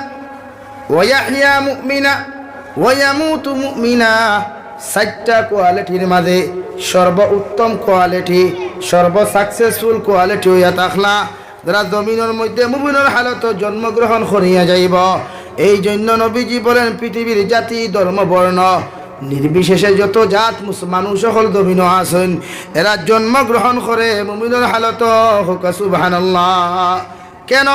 ওয়া ইয়াহইয়া মুমিনা ওয়া ইয়ামুতু মুমিনা। 4টা কোয়ালিটির মাঝে সর্বোত্তম কোয়ালিটি, সর্ব সাকসেসফুল কোয়ালিটি হইয়া থাকলা যারা জমিনের মধ্যে মুমিনের হালত জন্মগ্রহণ করিয়া যাইব। এই জন্য নবীজি বলেন পৃথিবীর জাতি ধর্ম বর্ণ নির্বিশেষে যত জাত মানুষ সকল জমিন আছেন এরা জন্মগ্রহণ করে মুমিনের হালত হোক সুবহানাল্লাহ। কেন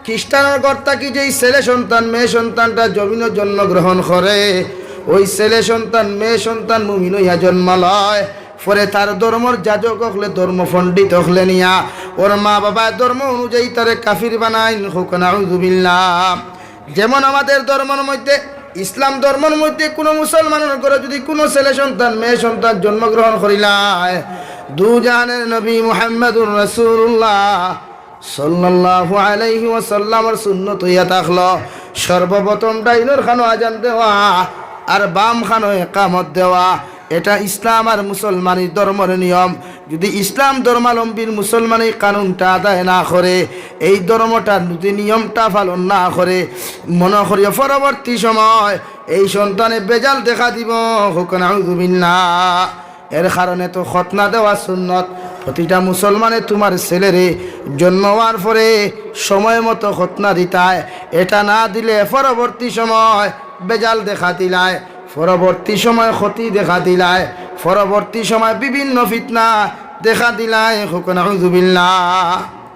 খ্রিস্টানের কর্তা কি যে ছেলে সন্তান মেয়ে সন্তানটা জমিন জন্মগ্রহণ করে, ওই ছেলে সন্তান মেয়ে সন্তান মুমিন হইয়া জন্ম লয়, পরে তার ধর্মর যাজক হলে ধর্ম পণ্ডিত হলে নিয়া ওর মা বাবা ধর্ম অনুযায়ী তারে কাফির বানাইন হোক নাউযুবিল্লাহ। যেমন আমাদের ধর্মের মধ্যে ইসলাম ধর্মের মধ্যে কোনো মুসলমানের ঘরে যদি কোনো ছেলে সন্তান মেয়ে সন্তান জন্মগ্রহণ করিলায় দুজাহানের নবী মুহাম্মদুর রাসূলুল্লাহ সাল্লাল্লাহু আলাইহি ওয়াসাল্লামের সুন্নত হইয়া থাকলো সর্বপ্রথম ডাইনোর খানো আজান দেওয়া আর বাম খানো ইকামত দেওয়া। এটা ইসলাম আর মুসলমানি ধর্মের নিয়ম। যদি ইসলাম ধর্মাবলম্বীর মুসলমান এই কানুনটা আদায় না করে, এই ধর্মটা যদি নিয়মটা পালন না করে, মনে করি পরবর্তী সময় এই সন্তানে বেজাল দেখা দিব হোক নাউযুবিল্লাহ। এর কারণে তো খতনা দেওয়া সুন্নত। প্রতিটা মুসলমানে তোমার ছেলেরে জন্ম হওয়ার পরে সময় মতো খতনা দিতায়, এটা না দিলে পরবর্তী সময় বেজাল দেখা দিলায়, পরবর্তী সময় ক্ষতি দেখা দিলায়, পরবর্তী সময় বিভিন্ন ফিতনা দেখা দিলায় হোক নাউযুবিল্লাহ।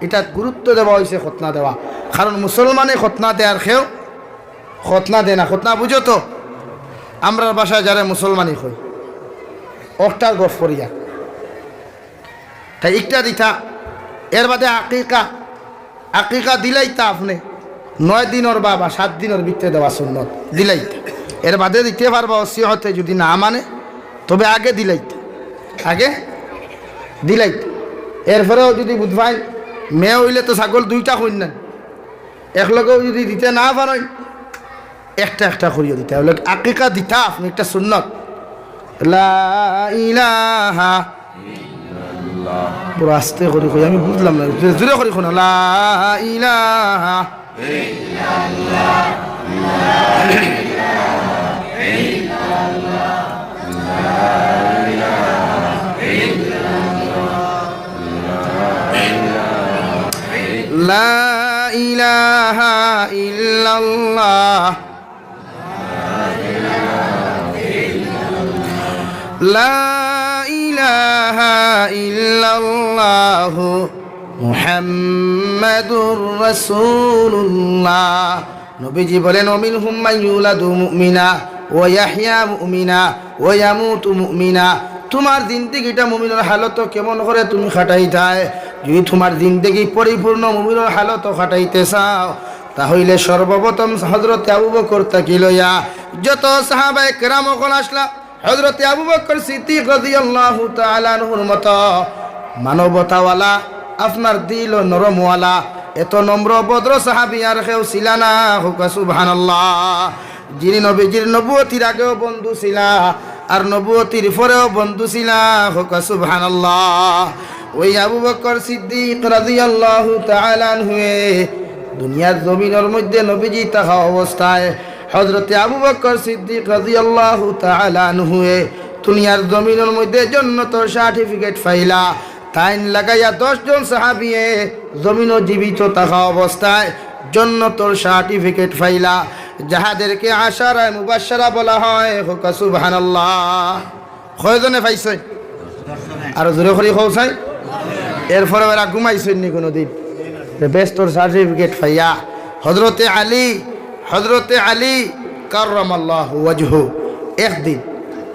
এটা গুরুত্ব দেওয়া হয়েছে খতনা দেওয়া, কারণ মুসলমানে খতনা দেওয়ার খেয়েও খতনা দেয় না। খতনা বুঝো তো, আমরা বাসায় যারা মুসলমানই হই অক্টার গফ করিয়া তাই একটা দিতা। এর বাদে আকিকা, আকিকা দিলাইতা আপনি 9 দিনের বা 7 দিনের ভিতরে দেওয়া সুন্নত দিলাইতা। এর বাদে দিতে পারবা ওসিয়তে, যদি না মানে তবে আগে দিলাইতা, আগে দিলাইতা। এরপরেও যদি বুধবাই মেয়ে হইলে তো ছাগল 2টা কন্যা একলগেও যদি দিতে না পারেন একটা একটা করিয়ে দিতে হলে আকিকা দিতা আপনি একটা সুন্নত। লা ইলাহা ইল্লাল্লাহ পুরো আস্তে করে কই, আমি বুঝলাম না, জোরে করে শোনো। লা ইলাহা ইল্লাল্লাহ লা ইলাহা ইল্লাল্লাহ লা ইলাহা ইল্লাল্লাহু মুহাম্মাদুর রাসূলুল্লাহ। নবীজি বলেন ওমিনহুম মান ইউলাদু মুমিনা ওয়া ইয়াহইয়া মুমিনা ওয়া ইয়ামুতু মুমিনা। তোমার জিন্দেগিটা মুমিনের হালত কেমন করে তুমি খাটাইতায়, যদি তোমার জিন্দেগি পরিপূর্ণ মুমিনের হালত খাটাইতে চাও তাহলে সর্বপ্রথম হযরত আবু বকর তাকি লইয়া যত সাহাবায়ে কেরাম ওখান আসলা হযরত আবু বকর সিদ্দিক রাদিয়াল্লাহু তাআলা আনহুর মতো মানবতাওয়ালা, আপনার দিল নরমওয়ালা, এত নম্র ভদ্র সাহাবী আর কেউ ছিল না হোক সুবহানাল্লাহ। যিনি নবীজির নবুয়তির আগেও বন্ধু ছিলা আর নবুয়তির পরেও বন্ধু ছিলা হোক সুবহানাল্লাহ। ওই আবু বকর সিদ্দিক রাদিয়াল্লাহু তাআলা আনহু দুনিয়ার জমিনের মধ্যে নবীজি থাকা অবস্থায় হযরত আবু বকর সিদ্দিক রাদিয়াল্লাহু তাআলা আনহু দুনিয়ার জমিনের মধ্যে জান্নাতের সার্টিফিকেট পাইলা। তাইন লাগাইয়া 10 জন সাহাবী জমিন জীবিত থাকা অবস্থায় জান্নাতের সার্টিফিকেট পাইলা, যাহাদেরকে আশারায়ে মুবাশশারা বলা হয় হোক সুবহানাল্লাহ। কয়জনে পাইছে? আর জোরে করে কওছাই। এরপরে ওরা ঘুমাইছেন নি কোনোদিন? বেস্টর সার্টিফিকেট পাইয়া হযরতে আলী কাররামাল্লাহু ওয়াজহু একদিন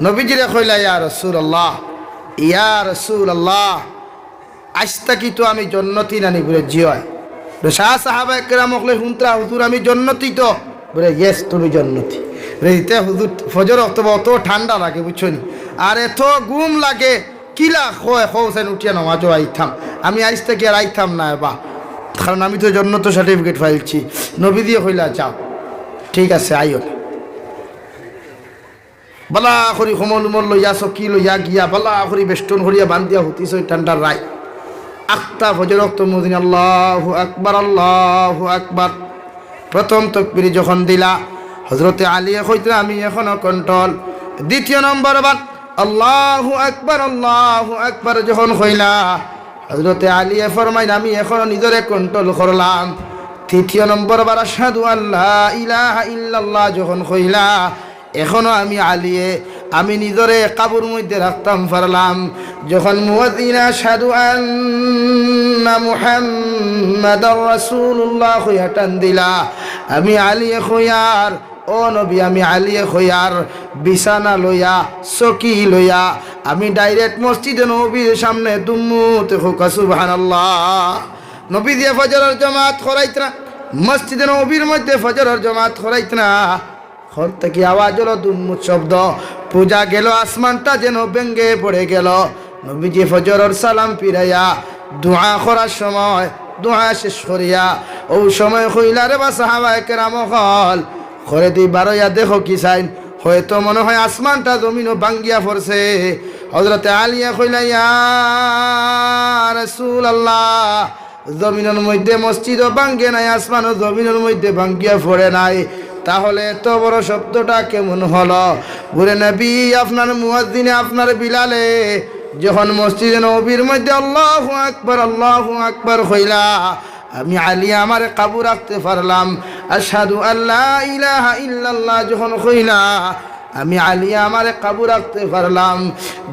নবীজিরে কইলা ইয়া রাসূলুল্লাহ আজটা কি তো আমি জন্নতি নানি বলে জিয় শাহ সাহাবায়ে কেরাম কইলে হুনতরা হুজুর আমি জন্নতি তো বলে ইয়েস তুমি জন্নতি। রেতে হুজুর ফজর অত ঠান্ডা লাগে বুঝছনি, আর এত ঘুম লাগে কিলা খোসেন উঠিয়া নামাজও আইতাম, আমি আজ থেকে আর আইতাম না বা, কারণ আমি তো জন্নত সার্টিফিকেট পাইছি। নবী দিয়ে কইলা যাও ঠিক আছে আইও না। বালা করি সমল উমল লইয়া চকি লইয়া গিয়া বালা করি বেষ্টন করিয়া বান্ধিয়া হুতিছ ঠান্ডার রায়। আখতা ফজর ওয়াক্ত মুজিন আল্লাহু আকবার। প্রথম তাকবীর যখন দিলা হযরতে আলী কইতেন আমি এখনো কন্ট্রোল। দ্বিতীয় নম্বর বার আল্লাহু আকবার যখন কইলা হযরতে আলী ফরমাইন আমি এখনো নিজরে কন্ট্রোল করলাম। তৃতীয় নম্বর বার আশহাদু আল্লা ইলাহা ইল্লাল্লাহ যখন কইলা এখনো আমি আলিয়ে আমি নিজরে কাবুর মধ্যে রাখতাম পারলাম। যখন মুয়াজ্জিন আশহাদু আন্না মুহাম্মাদার রাসূলুল্লাহ কইয়া টান দিলা আমি আলিয়ে কইয়ার ও নবী আমি আলিয়ে কইয়ার বিছানা লইয়া চকি লইয়া আমি ডাইরেক্ট মসজিদে নবীর সামনে দুমুতে হোক সুবহানাল্লাহ। নবী দিয়ে ফজরের জামাত করাইত না, মসজিদে নবীর মধ্যে ফজরের জামাত করাইত না। ঘর থেকে আওয়াজ হলো দুমুত শব্দ, পূজা গেল, আসমানটা যেন ভেঙ্গে পড়ে গেল। নবীজি ফজরের সালাম ফিরাইয়া দোয়া করার সময় দোয়া শেষ করিয়া ও সময় কইলা রে বা সাহাবায়ে কেরাম হল ঘরে দি বারোয়া দেখো কি চাইন, হয়তো মনে হয় আসমানটা জমিনও ভাঙ্গিয়া পড়ছে। হযরতে আলিয়া কইলা ইয়া রাসূলুল্লাহ জমিনের মধ্যে মসজিদও ভাঙ্গে নাই, আসমানও জমিনের মধ্যে ভাঙ্গিয়া পড়ে নাই, তাহলে এত বড় শব্দটা কেমন হলো? বলে নবী আপনার মুয়াজ্জিনে আপনার বিলালে যখন মসজিদে নবীর মধ্যে আল্লাহু আকবার কইলা আমি আলী আমার কাবু রাখতে পারলাম। আশহাদু আল্লা ইলাহা ইল্লাল্লাহ যখন কইলা আমি আলী আমার কাবু রাখতে পারলাম।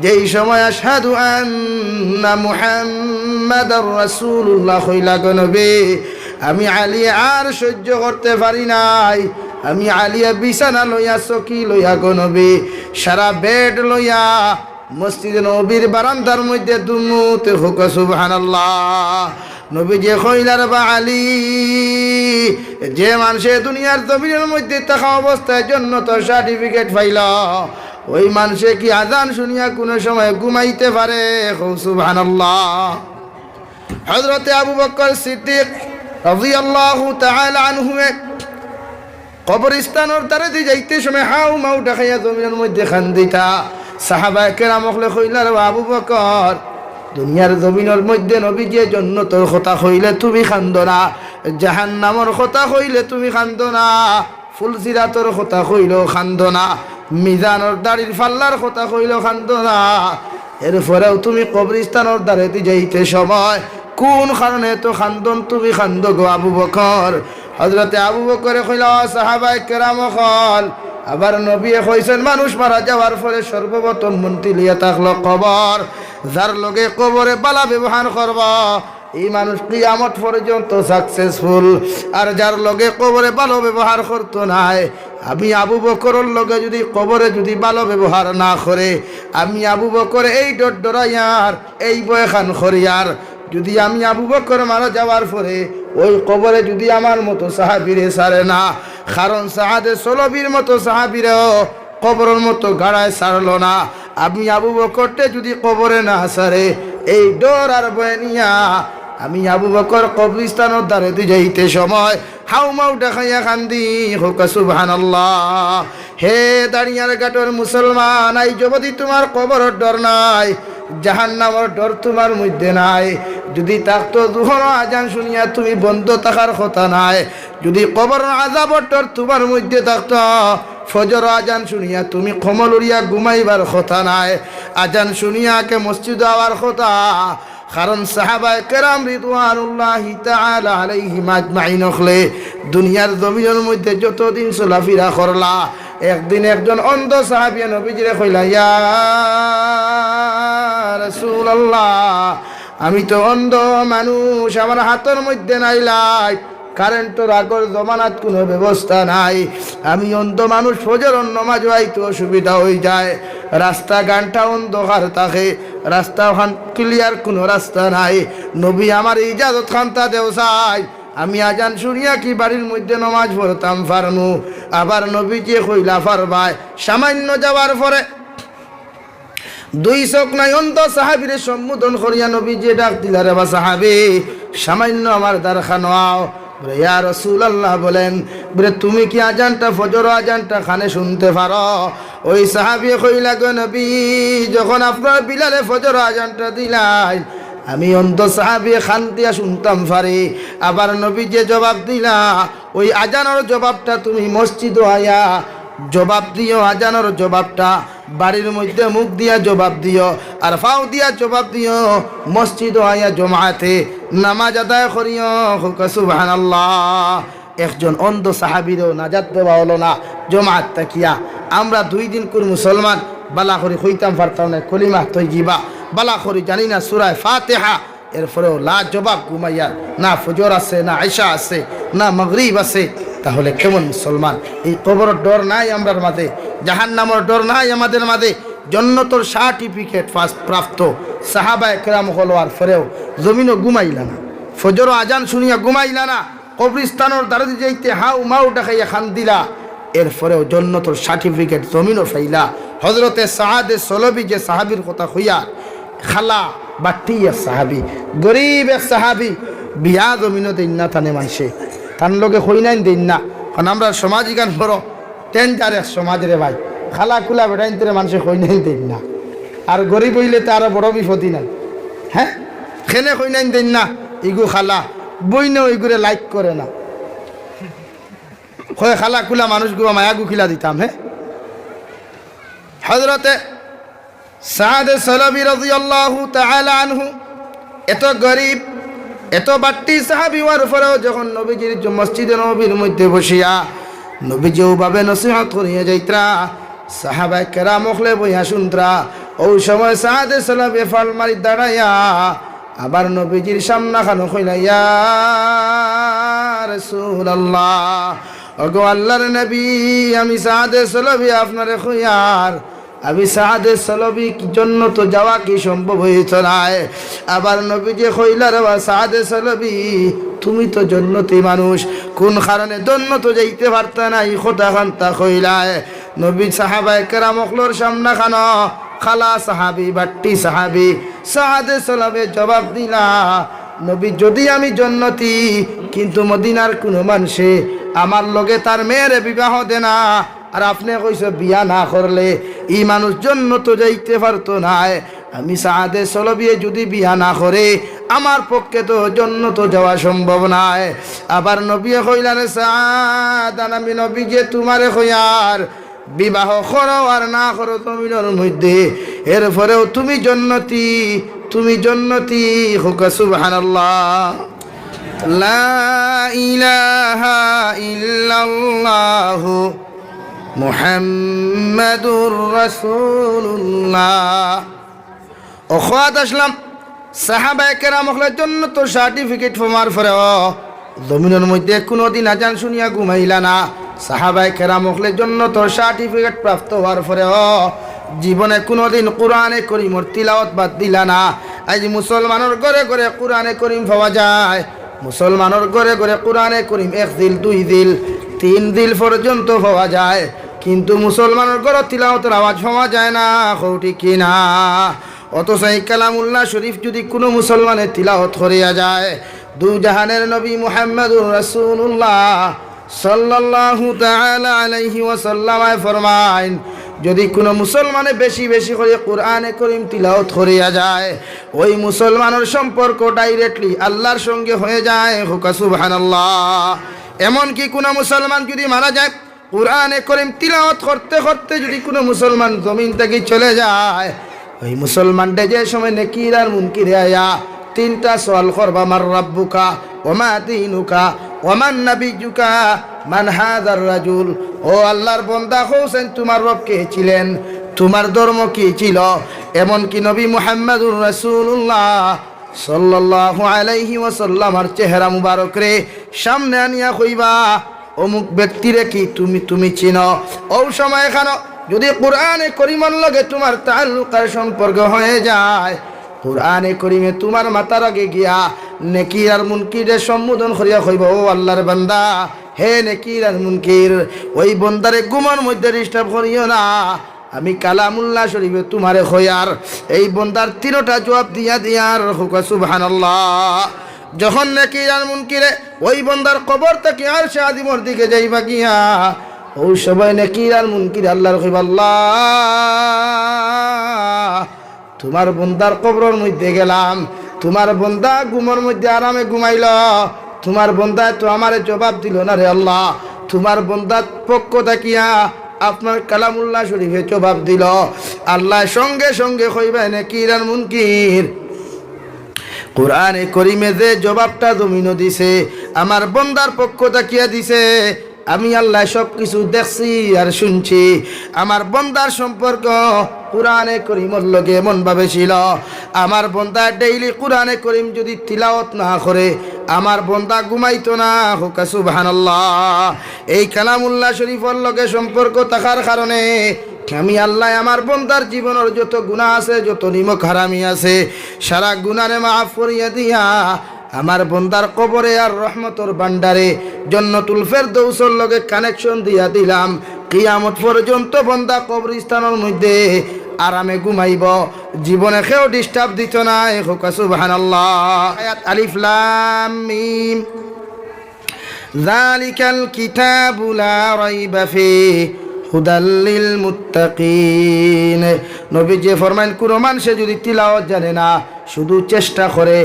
যেই সময় আশহাদু আন্না মুহাম্মাদার রাসূলুল্লাহ কইলা গো নবী আমি আলী আর সহ্য করতে পারি নাই। আমি আলিয়া বিছানা লইয়া চকি লইয়া গো নবী সারা বেড লইয়া মসজিদে নবীর বারান্দার মধ্যে দুমুতে হোক সুবহানাল্লাহ। নবী যে কইলার বা আলী যে মানুষে দুনিয়ার জমিনের মধ্যে থাকা অবস্থায় জান্নাতের সার্টিফিকেট পাইল ওই মানুষে কি আজান শুনিয়া কোনো সময় ঘুমাইতে পারে? সুবহানাল্লাহ। হযরতে আবু বকর সিদ্দিক রাদিয়াল্লাহু তাআলা আনহু কবরস্থানের দ্বারে দিয়ে যাইতে সময় হাউ মাউ ডাকাইয়া জমিনের মধ্যে খান্দিতা। সাহাবায়ে কেরাম কইলা রে আবু বকর দুনিয়ার জমিনের মধ্যে নবী যে জান্নাতের কথা কইলে তুমি কান্দো না, জাহান্নামের কথা কইলে তুমি কান্দো না, ফুলসিরাতের কথা কইলেও কান্দো না, মিজানের দাড়ির ফাল্লার কথা কইলেও কান্দো না, এরপরেও তুমি কবরস্থানের দ্বারে দিয়ে যাইতে সময় কোন কারণে তো খান্দন তুমি খান্দো গো আবু বকর? হযরতে আবু বকরে কইলা সাহাবায়ে কেরাম হল আবার নবী কইছেন মানুষ মারা যাওয়ার পরে সর্বপ্রথম মন্ত্রী লিয়া থাকলো কবর, যার লগে কবরে বালা ব্যবহার করব এই মানুষ কিয়ামত পর্যন্ত সাকসেসফুল। আর যার লগে কবরে ভালো ব্যবহার করতো নাই আমি আবু বকরের লগে যদি কবরে যদি ভালো ব্যবহার না করে আমি আবু বকরে এই ডরাইয়ার এই বয়খান করিয়ার যদি আমি আবু বকর মারা যাওয়ার পরে ওই কবরে যদি আমার মতো সাহাবীরে সারে না, কারণ সাহাদে সলবির মতো সাহাবীরেও কবরের মতো গাড়ায় সারলো না, আমি আবু বকরতে যদি কবরে না সারে এই ডর আর ভয় নিয়া আমি আবু বকর কবরস্থানের দ্বারে দিয়ে যাইতে সময় হাউমাউ দেখাইয়া কান্দি হোক সুবহানাল্লাহ। হে দাঁড়িয়ার ঘাটর মুসলমান, এই যদি তোমার কবরের ডর নাই, জাহান্নামের ডর তোমার মধ্যে নাই, যদি থাকতো দুহর আজান শুনিয়া তুমি বন্ধ থাকার কথা নাই, যদি কবর আযাবের ডর তোমার মধ্যে থাকতো ফজর আজান শুনিয়া তুমি কমল উড়িয়া ঘুমাইবার কথা নাই, আজান শুনিয়া কে মসজিদ আওয়ার কথা। কারণ সাহাবায়ে কেরাম রিদওয়ানুল্লাহি তাআলা আলাইহিম আজমাইন হলে দুনিয়ার জমিনের মধ্যে যতদিন চলাফেরা করলা একদিন একজন অন্ধ সাহাবী নবীজিরে কইলা ইয়া রাসূলুল্লাহ আমি তো অন্ধ মানুষ, আমার হাতের মধ্যে নাই লাইট, কারেন্টের আগর জমানাত কোনো ব্যবস্থা নাই, আমি অন্ধ মানুষ ফজর নামাজ হইতে অসুবিধা হয়ে যায়, রাস্তা গানটা অন্ধকার থাকে, রাস্তা ওখান ক্লিয়ার কোনো রাস্তা নাই, নবী আমার ইজাজত খান্তা দেও চাই আমি আজান শুনিয়া কি বাড়ির মধ্যে নামাজ পড়তাম পারমু। আবার নবীজি কইলা পারবাই। সামান্য যাওয়ার পরে দুই চোখ নাই অন্ধ সাহাবীরে সম্বোধন করিয়া নবীজি ডাক দিলা রে বা সাহাবী সামান্য আমার দ্বারখানো আও। বলে ইয়া রাসূলুল্লাহ বলেন, বলে তুমি কি আজানটা ফজর আজানটা খানে শুনতে পারো? ওই সাহাবী কইলা গো নবী যখন আপনার বিলালে ফজর আজানটা দিলাই আমি অন্ধ সাহাবী খান দিয়া শুনতাম পারি। আবার নবী যে জবাব দিলা ওই আজানের জবাবটা তুমি মসজিদে আয়া জবাব দিও। আজানের জবাবটা বাড়ির মধ্যে মুখ দিয়া জবাব দিও, আর ফাও দিয়া জবাব দিও মসজিদে আয়া জমাতে নামাজ আদায় করিও। সুবহানাল্লাহ। একজন অন্ধ সাহাবীরও নাজাত দেওয়া হলো না জমাত তাকিয়া। আমরা 2 দিন কোন মুসলমান বালা করি হইতাম পারতাম না, কলিমা তৈজিবা বালা করি জানি না, সূরা ফাতিহা, এরপরেও লা জবাব ঘুমাইয়া, না ফজর আছে, না ইশা আছে, না মাগরিব আছে। তাহলে কেমন মুসলমান? এই কবরের ডর নাই আমরার মাঝে, জাহান্নামের ডর নাই আমাদের মাঝে। জান্নাতের সার্টিফিকেট প্রাপ্ত সাহাবায়ে কেরাম হওয়ার পরেও জমিনও ঘুমাইলা না, ফজর আজান শুনিয়া ঘুমাইলা না, কবরস্থানের দ্বারা যাইতে হাউ মাউ ডাকাইয়া খান দিলা, এরপরেও জান্নাতের সার্টিফিকেট জমিনও ফাইলা। হযরতে সাআদ সলবি যে সাহাবীর কথা হইয়া, খালা বাটিয়া সাহাবী, গরিব এক সাহাবী, বিয়া জমিনও দেন না তানে মাইসে, তার লোকে হই নাই দেন না। কারণ আমরা সমাজিকান বড় টেন্টার এক সমাজ রে ভাই, খালা খুলা বেটাইন্তরে মানুষে হই নাই দেন না। আর গরিব হইলে তো আরো বড় বিপদই নাই। হ্যাঁ, খেনে হই নাই দেন না, ইগু খালা বইনেও ইগুরে লাইক করে না। হয় খালা খুলা মানুষগুলো মায়াগু খিলা দিতাম। হ্যাঁ, হযরতে সাআদ সলবি রাদিয়াল্লাহু তাআলা আনহু এত গরিব, এত বাট্টি সাহাবী হওয়ার পরেও যখন নবীজির মসজিদে নববীর মধ্যে বসিয়া নবীজি ওভাবে নসিহত করিয়া যাইত্রা, সাহাবায়ে কেরাম ওখলে বইয়া শুনত্রা, ওই সময় সাআদ সলবি ফাল মারি দাঁড়াইয়া আবার নবীজির সামনা খানো কইলা, ইয়া রাসূলুল্লাহ, ওগো আল্লাহর নবী, আমি সাআদ সলবি আপনারে কইয়ার, আমি সাআদ সলবি জন্য তো যাওয়া কি সম্ভব হইতো না। আবার নবীজি কইলা, রে সাআদ সলবি, তুমি তো জান্নাতি মানুষ, কোন কারণে জান্নাত যাইতে পারতা না, এই কথা খান্তা কইলা। নবী সাহাবায়ে কেরাম ওখলর সামনা খানো খালা সাহাবী বাট্টি সাহাবী সাআদ সলবি জবাব দিলা, নবী যদি আমি জান্নাতি, কিন্তু মদিনার কোনো মানুষে আমার লগে তার মেয়ের বিবাহ দে না, আর আপনি কইছে বিয়া না করলে এই মানুষ জান্নাত যাইতে পারতো না। আমি সাআদ সলবি যদি বিয়া না করে আমার পক্ষে তো জান্নাত যাওয়া সম্ভব নয়। আবার নবী কইলেন, সাআদ, আমি নবী যে তোমারে কইয়ার বিবাহ করো আর না করো জমিনের মধ্যে, এরপরেও তুমি জান্নাতি, তুমি জান্নাতি। হুকা সুবহানাল্লাহ, লা ইলাহা ইল্লাল্লাহু মুহাম্মাদুর রাসূলুল্লাহ। ওখাত আসলাম সাহাবায়ে কেরাম ওখলের জন্য তো সার্টিফিকেট ফমার পরেও জমিনের মধ্যে কোনোদিন আজান শুনিয়া ঘুমাইলা না। সাহাবায়ে কেরাম ওখলের জন্য তো সার্টিফিকেট প্রাপ্ত হওয়ার পরেও জীবনে কোনোদিন কোরআনে করিমর তিলাওয়াত বাদ দিলা না। আজ মুসলমানের ঘরে ঘরে কোরআনে করিম পাওয়া যায়, মুসলমানের ঘরে ঘরে কোরআনে করিম 1 দিল 2 দিল 3 দিল পর্যন্ত পাওয়া যায়, কিন্তু মুসলমানের ঘরে তিলাওয়াতের আওয়াজ পাওয়া যায় না। কৌটি কিনা? অথচ এই কালামুল্লাহ শরীফ যদি কোনো মুসলমানের তিলাওয়াত করিয়া যায়, দু জাহানের নবী মুহাম্মদুর রাসূলুল্লাহ সাল্লাল্লাহু তাআলা আলাইহি ওয়াসাল্লাম ফরমাইন, যদি কোনো মুসলমানে বেশি বেশি করে কোরআনে করিম তিলাওয়াত করিয়া যায়, ওই মুসলমানের সম্পর্ক ডাইরেক্টলি আল্লাহর সঙ্গে হয়ে যায়। হুকা সুবহানাল্লাহ। এমনকি কোনো মুসলমান যদি মারা যায়, কোরআনে করিম তিলাওয়াত করতে করতে যদি কোনো মুসলমান জমিন থেকে চলে যায়, ওই মুসলমানটা যে সময় নেকির আর মুনকির আয়া 3টা সওয়াল করবা, মার রাব্বুকা ওমা দীনুকা ওমান নাবিয়্যুকা মান হাযার রাজুল, ও আল্লাহর বান্দা হোসেন, তোমার রব কে ছিলেন, তোমার ধর্ম কি ছিল। এমনকি নবী মুহাম্মদুর রাসূলুল্লাহ সাল্লাল্লাহু আলাইহি ওয়াসাল্লামের চেহারা মুবারক রে সামনে আনিয়া কইবা, অমুক ব্যক্তিরে কি তুমি চিনো। ও সময় এখানে যদি কোরআনে করিমের লগে তোমার তাআল্লুকের সম্পর্ক হয়ে যায়, কোরআনে করিমে তোমার মাথার আগে গিয়া নেকির আর মুনকিরের সম্বোধন করিয়া কইব, ও আল্লাহর বান্দা, হে নেকির আর মুনকির, ওই বন্দারে গুমার মধ্যে ডিস্টার্ব করিও না, আমি কালামুল্লাহ শরীফে তোমারে কইয়ার। এই বন্দার 3টা জবাব দিয়ার। হুকা সুবহানাল্লাহ। যখন নেকির আর মুনকিরে ওই বন্দার কবর থেকে আরশে আজিমের দিকে যাইবা গিয়া, ওই সবাই নেকির আর মুনকির আল্লাহর কইবা, আল্লাহ তোমার বন্দার কবরের মধ্যে গেলাম, তোমার বন্দা ঘুমের মধ্যে আরামে ঘুমাইল, তোমার বন্দায় তো আমারে জবাব দিল না রে আল্লাহ। তোমার বন্দার পক্ষ থাকিয়া আপনার কালামুল্লাহ শরীফে জবাব দিল। আল্লাহ সঙ্গে সঙ্গে কইবেন নাকির আর মুনকির, কোরআনে করিমে যে জবাবটা জমিনও দিছে আমার বন্দার পক্ষ থাকিয়া দিছে, আমি আল্লাহ সব কিছু দেখছি আর শুনছি। আমার বন্দার সম্পর্ক কোরআনে করিমের লগে এমন ভাবে ছিল, আমার বন্দা ডেইলি কোরআনে করিম যদি তিলাওয়াত না করে আমার বন্দা ঘুমাইতো না। হোক সুবহানাল্লাহ। এই কালামুল্লাহ শরীফের লগে সম্পর্ক থাকার কারণে আমি আল্লাহ আমার বন্দার জীবনের যত গুনাহ আছে, যত নিমক হারামি আছে, সারা গুনাহে মাফ করিয়া দিয়া আমার বন্দার কবরে আর রহমতর ভান্ডারে জান্নাতুল ফেরদৌসের লগে কানেকশন দিয়া দিলাম। কিয়ামত পর্যন্ত বন্দা কবরস্থানের মধ্যে আরামে ঘুমাইব, জীবনে কেউ ডিস্টার্ব দিত না। হোক সুবহানাল্লাহ। আয়াত আলিফ লাম মিম যালিকাল কিতাবু লা রাইবা ফিহি হুদাল লিল মুত্তাকিন। নবীজি ফরমান কোন মানুষে যদি তিলাওয়াত জানে না, শুধু চেষ্টা করে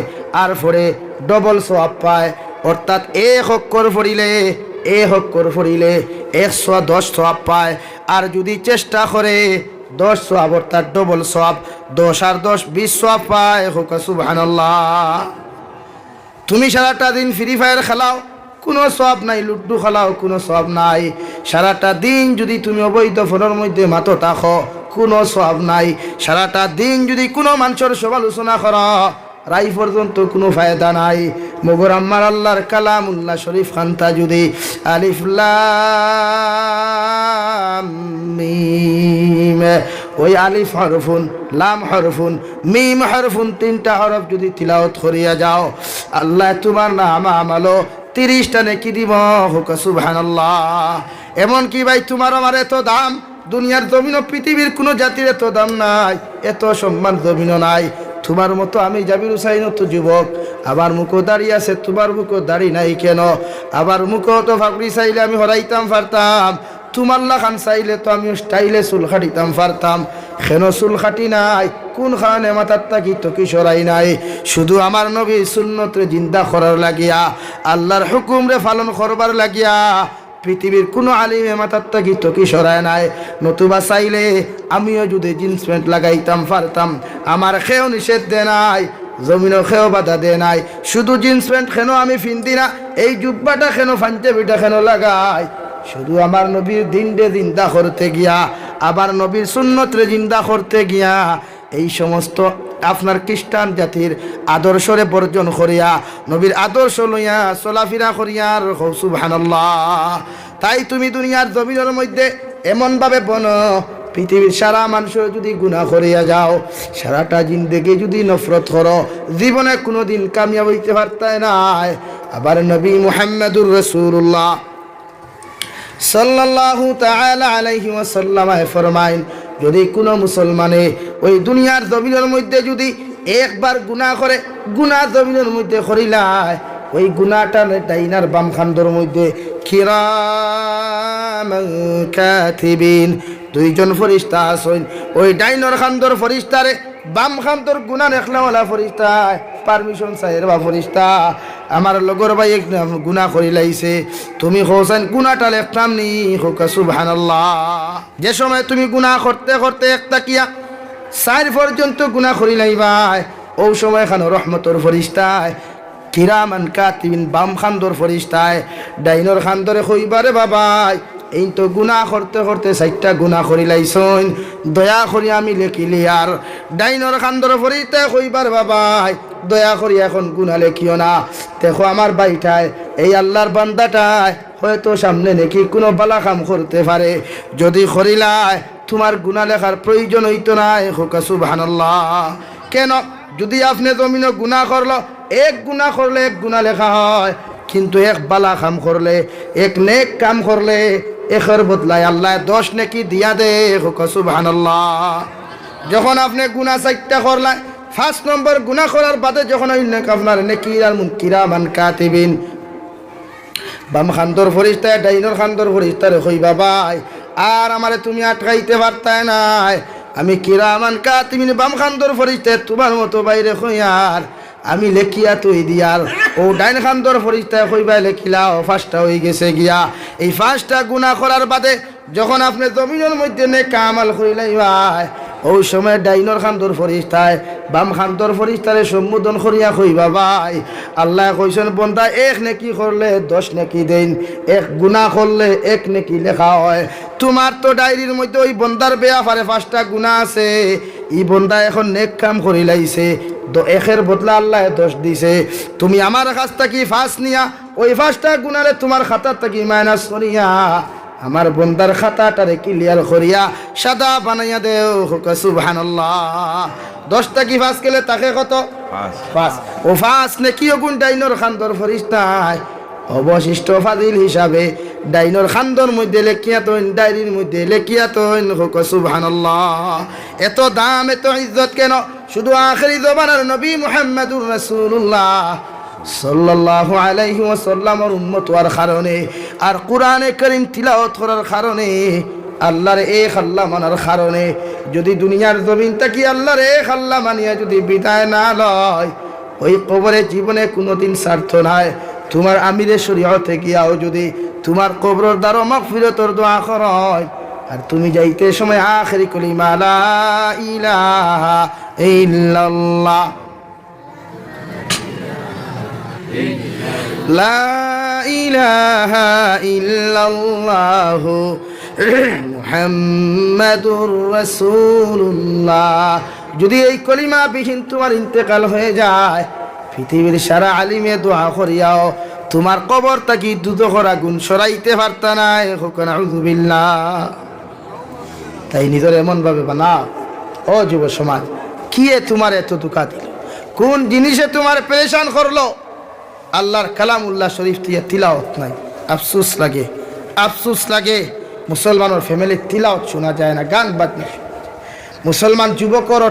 আর পড়ে ডবল সওয়াব পায়। অর্থাৎ এক অক্ষর পড়িলে 110 সওয়াব পায়, আর যদি চেষ্টা করে 10 সওয়াব অর্থাৎ ডবল সওয়াব, 10 আর 10 20 সওয়াব পায়। হোক সুবহানাল্লাহ। তুমি সারাটা দিন ফ্রি ফায়ার খেলাও, কোনো সওয়াব নাই, লুড্ডু খেলাও, কোনো সওয়াব নাই। সারাটা দিন যদি তুমি অবৈধ ফোনের মধ্যে মাতো থাকো, কোনো সওয়াব নাই। সারাটা দিন যদি কোনো মানুষের সমালোচনা করো, রাই পর্যন্ত কোনো ফায়দা নাই। মগর আমার আল্লাহর কালামুল্লাহ শরীফ খান্তা যদি আলিফ লাম মিম, ওই আলিফ হরফুন, লাম হরফুন, মিম হরফুন, 3টা হরফ যদি তিলাওয়াত করিয়া যাও, আল্লাহ তোমার নাম আমালো 30টা নেকি দিব। হোক সুবহানাল্লাহ। এমন কি ভাই তোমার আমার এত দাম, দুনিয়ার জমিন পৃথিবীর কোনো জাতির এত দাম নাই, এত সম্মান জমিনও নাই। তোমার মতো আমি জাবির হুসাইন তো যুবক, আবার মুখও দাঁড়িয়ে আছে, তোমার মুখও দাড়ি নাই কেন? আবার মুখও তো ফাঁকড়ি চাইলে আমি হরাইতাম পারতাম, তোমার লাখান চাইলে তো আমি স্টাইলে চুল খাটিতাম পারতাম। কেন চুল খাটি নাই? কোন খানে মাথার তাকি তো কি সরাই নাই? শুধু আমার নবীর সুন্নতরে জিন্দা করার লাগিয়া, আল্লাহর হুকুমরে পালন করবার লাগিয়া পৃথিবীর কোনো আলিমে মাথার তাকি তো কি সরায় নাই। নতুবা চাইলে আমিও যদি জিন্স প্যান্ট লাগাইতাম পারতাম, আমার খেয়েও নিষেধ দে নাই, জমিনও খেয়েও বাধা দে নাই। শুধু জিন্স প্যান্ট কেন আমি ফিনতি না, এই জুব্বাটা কেন, পাঞ্জাবিটা কেন লাগাই? শুধু আমার নবীর দিনরে জিন্দা করতে গিয়া, আবার নবীর সুন্নতরে জিন্দা করতে গিয়া এই সমস্ত আপনার খ্রিস্টান জাতির আদর্শরে বর্জন করিয়া নবীর আদর্শ লইয়া চলাফেরা করিয়ার সুবহানাল্লাহ। তাই তুমি দুনিয়ার জমিনের মধ্যে এমনভাবে বনো, পৃথিবীর সারা মানুষের যদি গুনাহ করিয়া যাও, সারাটা জিন্দেগি যদি নফরত করো, জীবনে কোনোদিন কামিয়াব হইতে পারতাই নাই। আবার নবী মুহাম্মদুর রাসূলুল্লাহ সাল্লাল্লাহু তাআলা আলাইহি ওয়াসাল্লাম ফরমাইন, যদি কোনো মুসলমানে ওই দুনিয়ার জমিনের মধ্যে যদি একবার গুনাহ করে, গুনাহ জমিনের মধ্যে করিলায়, ওই গুনাহটা ডাইনার বাম খান্দর মধ্যে কিরামান কাতিবিন, 2জন ফেরেশতা আছেন। ওই ডাইনার খান্দর ফেরেশতারে বাম খান্দর গুনাহ নেখলাওয়ালা ফেরেশতায় পারমিশন চাইর বা ফেরেশতা আমার লগর ভাই এক গুনাহ করি লাইছে, তুমি হোসেন গুনাহটা লেখতাম নি? হোক সুবহানাল্লাহ। যে সময় তুমি গুনাহ করতে করতে একটা কিয়া 4 পর্যন্ত গুনাহ করি লাইবাই, ও সময় খানো রহমতর ফেরেশতায় কিরামান কাতিবিন বাম খান্দর ফেরেশতায় ডাইনর খান্দরে কইবারে বাবাই এই তো গুনাহ করতে করতে 4টা গুনাহ করি লাইছন, দয়া করি আমি লেখিলি। আর ডাইনর খান্দর ফেরেশতায় কইবার বাবাই দয়া করি এখন গুনাহ লেখিও না। দেখো আমার বাইটায় এই আল্লাহর বান্দাটায় হয়তো সামনে নাকি কোনো বালা কাম করতে পারে, যদি করিলায় তোমার গুনাহ লেখার প্রয়োজন হইতো না। হোক সুবহানাল্লাহ। কেন? যদি আপনি জমিনে গুনাহ করলো, এক গুনাহ করলে 1 গুনাহ লেখা হয়, কিন্তু এক বালা কাম করলে, এক নেক কাম করলে এর বদলায় আল্লাহ 10 নেকি দিয়া দে। হোক সুবহানাল্লাহ। যখন আপনি গুনাহ 4টা করলেন, 1 নম্বর গুনাহ করার বাদে যখন আপনার নেকি আর কিরামান কাতিবিন বাম খান্দর ফেরেশতা ডাইনর খান্দর ফেরেশতারে কইবা ভাই আর আমারে তুমি আটকাইতে পারতাই নাই, আমি কিরামান কাতিমিন বাম খান্দর ফরিস্তা তোমার মতো বাইরে হইয়ার আমি লেখিয়া তুই দিয়ার ও ডাইন খান্দর ফরিস্তা কইবা লেখিলাও ফাঁসটা হয়ে গেছে গিয়া এই ফাঁসটা গুনাহ করার বাদে যখন আপনি জমিনের মধ্যে নেক আমাল করিলাই ভাই ওই সময় ডাইনর খান্দর ফরিস্তায় বাম খান্দর ফরিস্তারে সম্বোধন করিয়া কইবা ভাই আল্লাহ কইছেন বন্দা এক নেকি করলে 10 নেকি দেন এক গুনাহ করলে এক নেকি লেখা হয় তোমার তো ডায়েরির মধ্যে ওই বন্দার বেয়াফারে 5টা গুনাহ আছে এই বন্দা এখন নেক কাম করি লাইছে একের বদলা আল্লাহ 10 দিছে তুমি আমার কাছ থেকে 5 নিয়া ওই 5টা গুনারে তোমার খাতা থেকে মাইনাস করিয়া আমার বন্দার খাতাটারে ক্লিয়ার করিয়া সাদা বানাইয়া দেও সুবহানাল্লাহ 10টা কি 5 গেলে তাকে কত 5 ও 5 নাকি গুণ ডাইনর খান্দর ফরিস্তায় অবশিষ্ট ফাজিল হিসাবে ডাইনর খান্দর মধ্যে লেখিয়া তৈন ডায়েরির মধ্যে লেখিয়া তৈন সুবহানাল্লাহ এত দাম এত ইজ্জত কেন শুধু আখিরি জমানার নবী মুহাম্মদুর রাসূলুল্লাহ সাল্লাল্লাহু আলাইহি ওয়াসাল্লামের উম্মত হওয়ার কারণে আর কোরআনে কারীম তিলাওয়াত করার কারণে আল্লাহর এক আল্লাহ মানার কারণে যদি দুনিয়ার জমিন থেকে আল্লাহর এক আল্লাহ মানিয়া যদি বিদায় না লয় ওই কবরে জীবনে কোনোদিন স্বার্থ নাই তোমার আমিরে শরীয়তে গিয়াও যদি তোমার কবরের দ্বারা মাগফিরাতের দোয়া করয় আর তুমি যাইতে সময় আখিরি কালিমা লা ইলাহা ইল্লাল্লাহ লা ইলাহা ইল্লাল্লাহ মুহাম্মাদুর রাসূলুল্লাহ যদি এই কলিমা বিহীন তোমার ইন্তেকাল হয়ে যায় পৃথিবীর সারা আলিমে দোয়া করিয়াও তোমার কবর থেকে দুদখর আগুন সরাইতে পারতা নাই নাউযুবিল্লাহ তাই নিজের এমন ভাবে বানাও ও যুব সমাজ কি তোমার এত দুঃখা দিল কোন জিনিসে তোমার পেরেশান করলো আল্লাহর কালামুল্লাহ শরীফ দিয়ে তিলাওয়াত নাই আফসোস লাগে মুসলমানের ফ্যামিলি তিলাওয়াত শোনা যায় না গান বাজনা মুসলমান যুবকর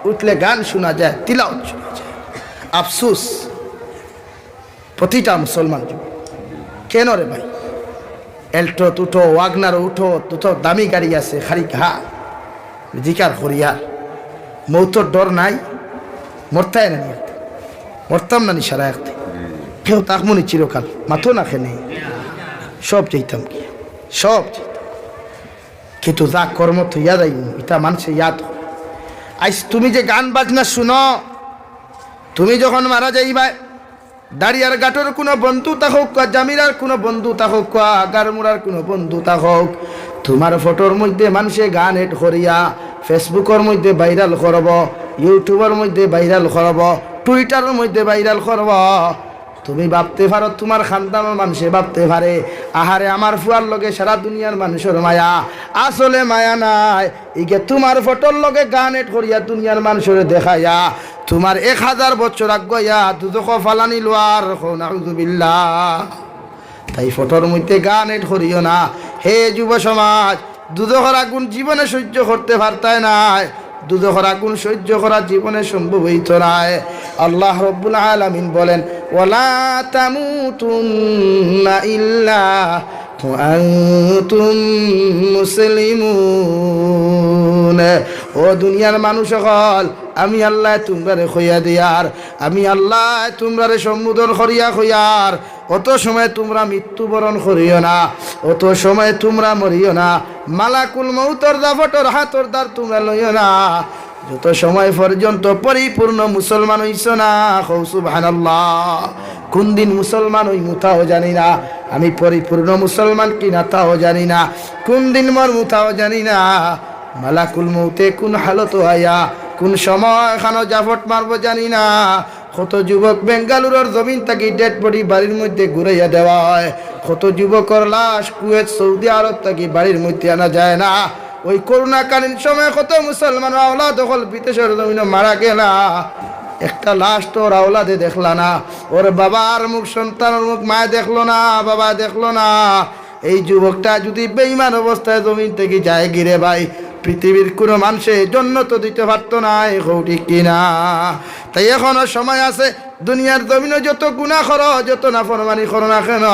উঠলে গান শোনা যায় তিলাওয়াত শোনা যায় আফসোস প্রতিটা মুসলমান যুবক কেন রে ভাই এল্টো উঠো ওয়াগনার উঠো তুতো দামি গাড়ি আছে খালি ঘা জিকার করিয়ার মৌতর ডর নাই মরতাই না মরতাম না নিশারা একতে কেউ তাকমনি চিরকাল মাথো না খেনে সব চাইতাম কি সব কিন্তু যা কর্ম তো ইয়াদ আই এটা মানুষে ইয়াদ আইস তুমি যে গান বাজনা শুনো তুমি যখন মারা যাইবা দাঁড়িয়ার গাটোর কোনো বন্ধু থাকুক জামিরার কোনো বন্ধু থাকুক গারমুরার কোনো বন্ধু থাকুক তোমার ফটোর মধ্যে মানুষে গান এড করিয়া ফেসবুকের মধ্যে ভাইরাল করব ইউটিউবের মধ্যে ভাইরাল করব টুইটারের মধ্যে ভাইরাল করব তুমি ভাবতে পারো তোমার খানদানের মানুষে ভাবতে পারে আহারে আমার ফুয়ার লগে সারা দুনিয়ার মানুষের মায়া আসলে মায়া নাই ইকে তোমার ফটোর লগে গান এড করিয়া দুনিয়ার মানুষের দেখাইয়া তোমার 1000 বছর আগয়া দুদক ফালানি লোয়ার নাউযুবিল্লাহ তাই ফটোর মধ্যে গান এড করিও না হে যুব সমাজ দুদকের আগুন জীবনে সহ্য করতে পারতাই নাই দুদকের আগুন সহ্য করা জীবনে সম্ভব হইত নাই আল্লাহ রাব্বুল আলামিন বলেন ওয়ালা তামুতুন্না ইল্লা ওয়া আনতুম মুসলিমুন ও দুনিয়ার মানুষ সকল আমি আল্লাহ তোমরারে খইয়া দিয়ার আমি আল্লাহ তোমরারে সম্বোধন করিয়া খইয়ার অত সময় তোমরা মৃত্যুবরণ করিও না অত সময় তোমরা মরিও না মালাকুল মউতর দাফটর হাতর দ্বার তোমরা লইও না যত সময় পর্যন্ত পরিপূর্ণ মুসলমান হইছ না সুবহানাল্লাহ কোন দিন মুসলমান হই মুতাও জানি না আমি পরিপূর্ণ মুসলমান কিনা তাও জানি না কোন দিন মর মুতাও জানি না মালাকুল মউতে কোন হালত আয়া কোন সময় খানো জাফট মারবো জানি না কত যুবক বেঙ্গালুরুর জমিন থেকে ডেড বডি বাড়ির মধ্যে ঘুরাইয়া দেওয়া হয় কত যুবকর লাশ কুয়েত সৌদি আরব থেকে বাড়ির মধ্যে আনা যায় না ওই করোনাকালীন সময় কত মুসলমান আওলাদ দখল বিদেশের জমিনে মারা গেলা একটা লাশ তো ওর আওলাদে দেখলা না ওর বাবার মুখ সন্তানের মুখ মায় দেখলো না বাবা দেখলো না এই যুবকটা যদি বেঈমান অবস্থায় জমিন থেকে যায় গিরে ভাই পৃথিবীর কোনো মানুষের জন্য তো দিতে পারতো না ঠিক কিনা তাই এখনো সময় আছে দুনিয়ার জমিনে যত গুনাহ করো যত নাফরমানি করো না কেন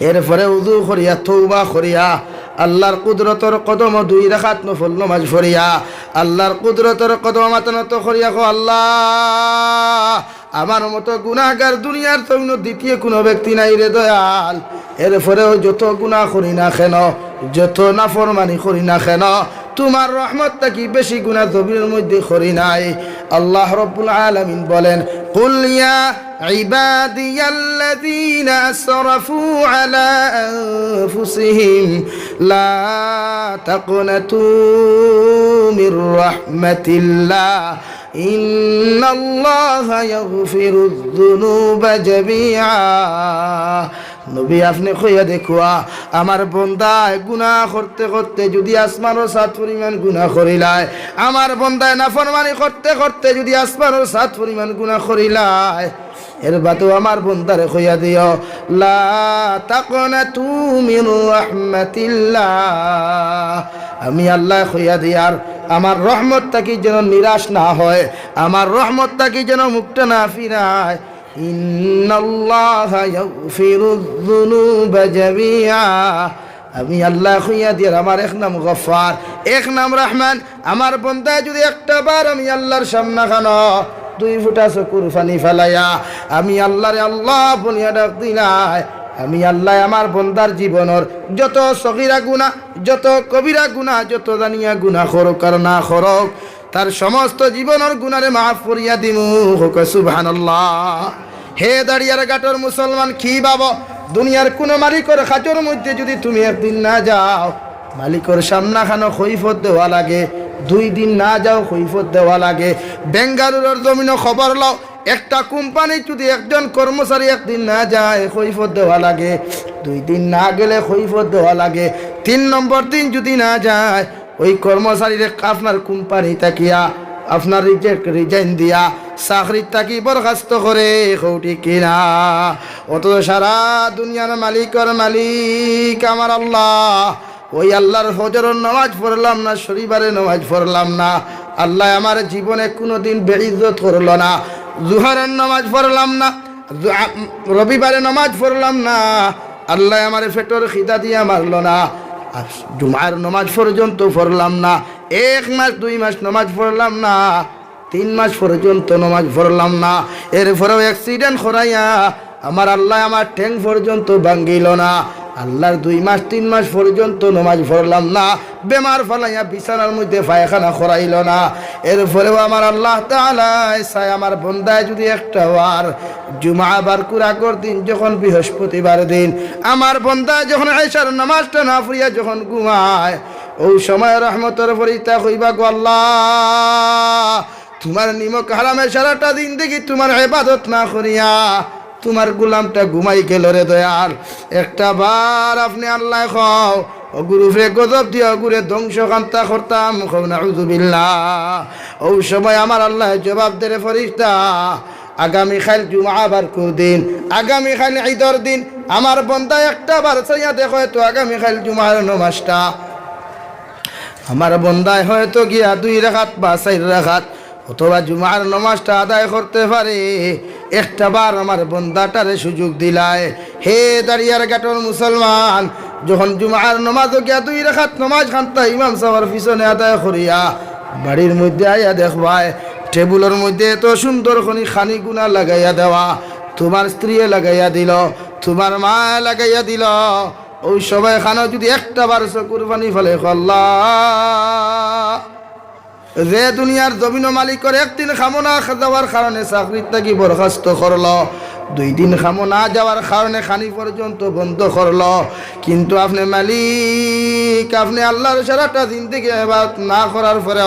এরপরে উযু করিয়া তওবা করিয়া আল্লাহর কুদরতর কদম 2 রাকাত নফল নামাজ পড়িয়া আল্লাহর কুদরতর কদম মাতানত করিয়া কো আল্লাহ আমার মতো গুনাহগার দুনিয়ার তো দ্বিতীয় কোনো ব্যক্তি নাই রে দয়াল। এরপরেও যত গুনাহ করি না কেন, যত নাফরমানি করি না কেন, তোমার রহমতটা কি বেশি গুনাহ জমিনের মধ্যে করি নাই? আল্লাহ রাব্বুল আলামিন বলেন, কুল ইয়া ইবাদিয়াল্লাযীনা আসরাফু আলা আনফুসিহিম লা তাকনাতু মির রাহমাতিল্লাহ ইন্নাল্লাহা ইয়াগফিরুয যুনুবা জামিআ। নবী আপনি কইয়া দেখুয়া আমার বন্দায় গুনাহ করতে করতে যদি আসমানের সাত পরিমাণ গুনাহ করিলায়, আমার বন্দায় নাফরমানি করতে করতে যদি আসমানের সাত পরিমাণ গুনাহ করিলায়, এর বাতো আমার বন্দারে কইয়া দিও লা তাকনাতু মির রাহমাতিল্লাহ, আমি আল্লাহ কইয়া দিয়ার আমার রহমতটা কি যেন নিরাশ না হয়, আমার রহমতটা কি যেন মুক্ত না ফিরায়। ইন্নাল্লাহা ইয়াগফিরুয যুনুবা জামিআ, আমি আল্লাহ কইয়া দিয়ার আমার এক নাম গফফার, এক নাম রহমান। আমার বন্দায় যদি একটা বার আমি আল্লাহর সামনে খানো 2 ফুটা চকুর পানি ফেলাইয়া আমি আল্লাহরে আল্লাহ বলিয়া ডাক দিলাই, আমি আল্লাহ আমার বন্দার জীবনের যত সগীরা গুনাহ, যত কবিরা গুনাহ, যত জানিয়া গুনাহ করুক আর না করুক, তার সমস্ত জীবনের গুনারে মাফ করিয়া দিমু। হোক সুবহানাল্লাহ। হে দাঁড়িয়ার গাটর মুসলমান, কি ভাবো দুনিয়ার কোন মালিকের খাঁচর মধ্যে যদি তুমি একদিন না যাও, মালিকের সামনা খানো কৈফত দেওয়া লাগে, 2 দিন না যাও কৈফত দেওয়া লাগে। বেঙ্গালুরুর জমিনও খবর লও, একটা কোম্পানি যদি একজন কর্মচারী একদিন না যায় কৈফত দেওয়া লাগে, 2 দিন না গেলে কৈফত দেওয়া লাগে। 3 নম্বর দিন যদি না যায় ওই কর্মচারীর আপনার কোম্পানি তাকিয়া আপনার রিজাইন দিয়া চাকরির তাকি বরখাস্ত করে, কৌটি কিনা। অত সারা দুনিয়ার মালিকের মালিক আমার আল্লাহ, ওই আল্লাহর ফজরের নামাজ পড়লাম না, শনিবারে নামাজ পড়লাম না, আল্লাহ আমার জীবনে কোনোদিন বেইজ্জত করলো না। জোহরের নামাজ পড়লাম না, রবিবারে নামাজ পড়লাম না, আল্লাহ আমার পেটের খিদা দিয়া মারলো না। আর জুমার নামাজ পর্যন্ত পড়লাম না, 1 মাস 2 মাস নামাজ পড়লাম না, 3 মাস পর্যন্ত নামাজ পড়লাম না। এরপরেও অ্যাক্সিডেন্ট করাইয়া আমার আল্লাহ আমার ঠ্যাং পর্যন্ত ভাঙ্গিল না। আল্লাহর 2 মাস 3 মাস পর্যন্ত নামাজ পড়লাম না, বেমার ফলাইয়া বিছানার মধ্যে পায়খানা করাইল না। এরপরেও আমার আল্লাহ তাআলা চাই আমার বন্দায় যদি একটা বার জুমা বার কুরাকর দিন, যখন বৃহস্পতিবার দিন আমার বন্দায় যখন এশার নামাজটা না পড়িয়া যখন ঘুমায়, ওই সময় রহমতের ফরিস্তা কইবা গো আল্লাহ, তোমার নিমক হারামে সারাটা দিন দেখি তোমার ইবাদত না করিয়া তোমার গোলামটা ঘুমাই গেল রে দয়াল। একটা বার আপনি আল্লাহ খাও ও গুরুফে গজব দিয়া গুরে ধ্বংস কান্তা করতাম, খাও নাউযুবিল্লাহ। ওই সময় আমার আল্লাহ জবাব দেরে ফরিস্তা, আগামীকাল জুমা বার দিন, আগামীকাল ঈদের দিন, আমার বন্দা একটা বার চাইয়া দেখো তো আগামীকাল জুমার নামাজটা আমার বন্দায় হয়তো গিয়া 2 রাকাত বা 4 রাকাত অথবা জুমার নামাজটা আদায় করতে পারে। একটা বার আমার বন্দাটারে সুযোগ দিলায়। হে দাঁড়িয়ার গাটর মুসলমান, যখন জুমার নামাজ গিয়া 2 রাকাত নামাজ খান্তা ইমাম সাহেবের পিছনে আদায় করিয়া বাড়ির মধ্যে আইয়া দেখবায় টেবুলের মধ্যে এত সুন্দর খানি গুনা লাগাইয়া দেওয়া, তোমার স্ত্রী লাগাইয়া দিল, তোমার মা লাগাইয়া দিল, ওই সবাই খানা যদি একটা বার চকুর পানি ফেলে আল্লাহ, যে দুনিয়ার জমিন মালিক করে 1 দিন খামো না যাওয়ার কারণে চাকরির থাকি বরখাস্ত করলো, 2 দিন খামো না যাওয়ার কারণে খানি পর্যন্ত বন্ধ করলো, কিন্তু আপনি মালিক, আপনি আল্লাহর সারাটা জিন্দেগি ইবাদত না করার পরে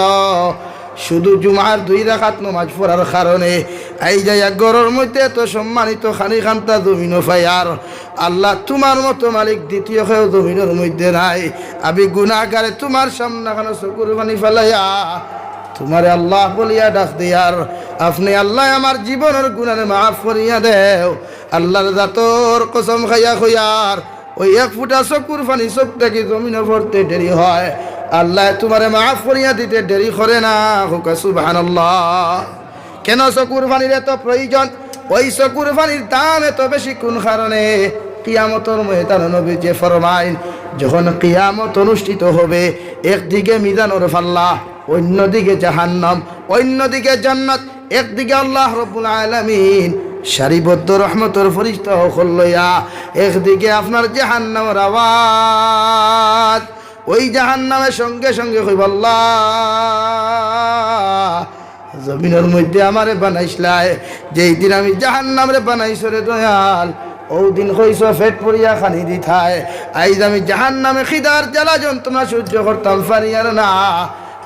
শুধু জুমার 2 রাকাত নামাজ পড়ার কারণে এই যাইয়া গরর মধ্যে তো সম্মানিত খানি খান্তা জমিন ফায়ার। আল্লাহ তোমার মতো মালিক দ্বিতীয় কেউ জমিনের মধ্যে নাই। আমি গুনাহগারে তোমার সামনে খানা চকুর পানি ফেলাইয়া তোমারে আল্লাহ বলিয়া ডাক দিয়ার, আপনি আল্লাহ আমার জীবনের গুনাহে মাফ করিয়া দেও। আল্লাহর জাতর কসম খাইয়া কইয়ার, ওই 1 ফুটা চকুর পানি চোখটা কি জমিনে পড়তে দেরি হয়, আল্লাহ তোমারে মাফ করিয়া দিতে দেরি করে না। সুবহানাল্লাহ। কেন চকুর পানির এত প্রয়োজন? ওই চকুর পানির দাম এত বেশি কোন কারণে? কিয়ামতের ময়দানে নবী যে ফরমাইন, যখন কিয়ামত অনুষ্ঠিত হবে, একদিকে মিজানুর পাল্লা, অন্যদিকে জাহান্নাম, অন্যদিকে জান্নাত, একদিকে আল্লাহ রাব্বুল আলামিন সারিবদ্ধ রহমতের ফেরেশতা হল লইয়া, একদিকে আপনার জাহান্নামের আওয়াজ। ওই জাহান্নামের সঙ্গে সঙ্গে কইব, আল্লাহ জমিনের মধ্যে আমারে বানাইছলাই, যেই দিন আমি জাহান্নামরে বানাইছ রে দয়াল, ওই দিন কইছ পেট পরিয়া খানি দিথায়। আইজ আমি জাহান্নামে খিদার জ্বালা যন্ত্রণা সহ্য করতাম পারি আর না।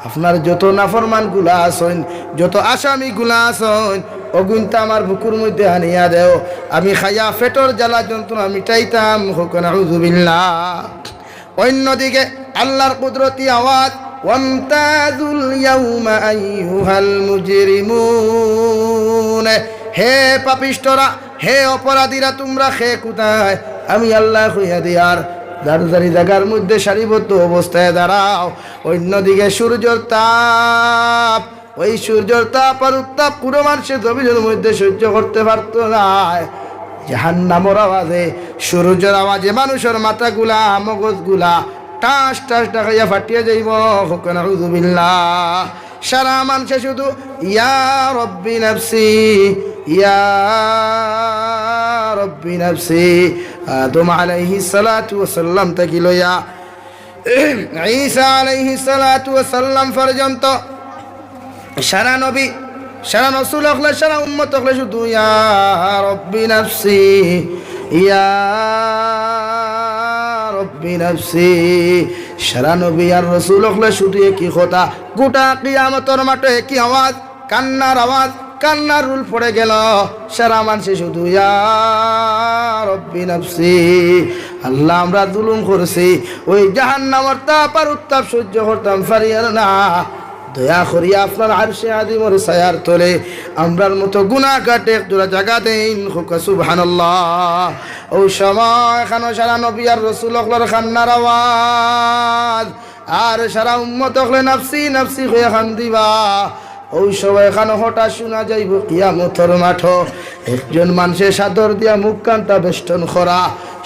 আপনার যত নাফরমান গুলা আছেন, যত আসামি গুলা আছেন, অগুনটা আমার বুকুর মধ্যে আনিয়া দেও, আমি খাইয়া পেটর জ্বালা যন্ত্রণা মিটাইতাম। হোক নাউযু বিল্লাহ। অন্যদিকে আল্লাহর কুদরতি আওয়াজ, ওয়ামতাজুল ইয়াউমা আইয়ুহাল মুজরিমুন, হে পাপিষ্ঠরা, হে অপরাধীরা, তোমরা খে কোথায়? আমি আল্লাহ কইয়া দিয়ার দারদারি জায়গার মধ্যে সারিবদ্ধ অবস্থায় দাঁড়াও। অন্যদিকে সূর্যের তাপ, ওই সূর্যের তাপ আর উত্তাপ পুরো মানুষের জমিনের মধ্যে সহ্য করতে পারতো না। জাহান্নামের আওয়াজে, সূর্যের আওয়াজে মানুষের মাথাগুলা, মগজগুলা টাস টাস ডাকাইয়া ফাটিয়া যাইব। হোক নাউযু বিল্লাহ। সারা মানুষে শুধু ইয়া রব্বি নাফসি, ইয়া রব্বি নাফসি। আদম আলাইহিস সালাতু ওয়াস সালাম থেকে লইয়া ঈসা আলাইহিস সালাতু ওয়াস সালাম পর্যন্ত সারা নবী, সারা রাসূল, সারা উম্মত শুধু ইয়া রব্বি নাফসি, ইয়া রব্বি নাফসি। সারা নবী আর রাসূল শুধু একই কথা। গোটা কিয়ামতের মাঠে একই আওয়াজ, কান্নার আওয়াজ, কান্নার রুল পড়ে গেল। সারা মানুষে শুধু ইয়া রব্বি নাফসি। আল্লাহ আমরা জুলুম করছি, ওই জাহান্নামের তাপ আর উত্তাপ সহ্য করতাম পারি আর না। দয়া করিয়া আপনার আরশে আযিমের ছায়ার তলে আমরার মতো গুনাহগার একজোড়া জায়গা দেন। হোক সুবহানাল্লাহ। ওই সময় এখানে সারা নবী আর রাসূল কান্নার আওয়াজ, আর সারা উম্মত নাফসি নাফসি হয়ে কান্দিবা। ওই সময় এখানে হঠাৎ শোনা যাইব কিয়ামতের মাঠ, একজন মানুষের চাদর দিয়া মুখ কান্তা বেষ্টন করা,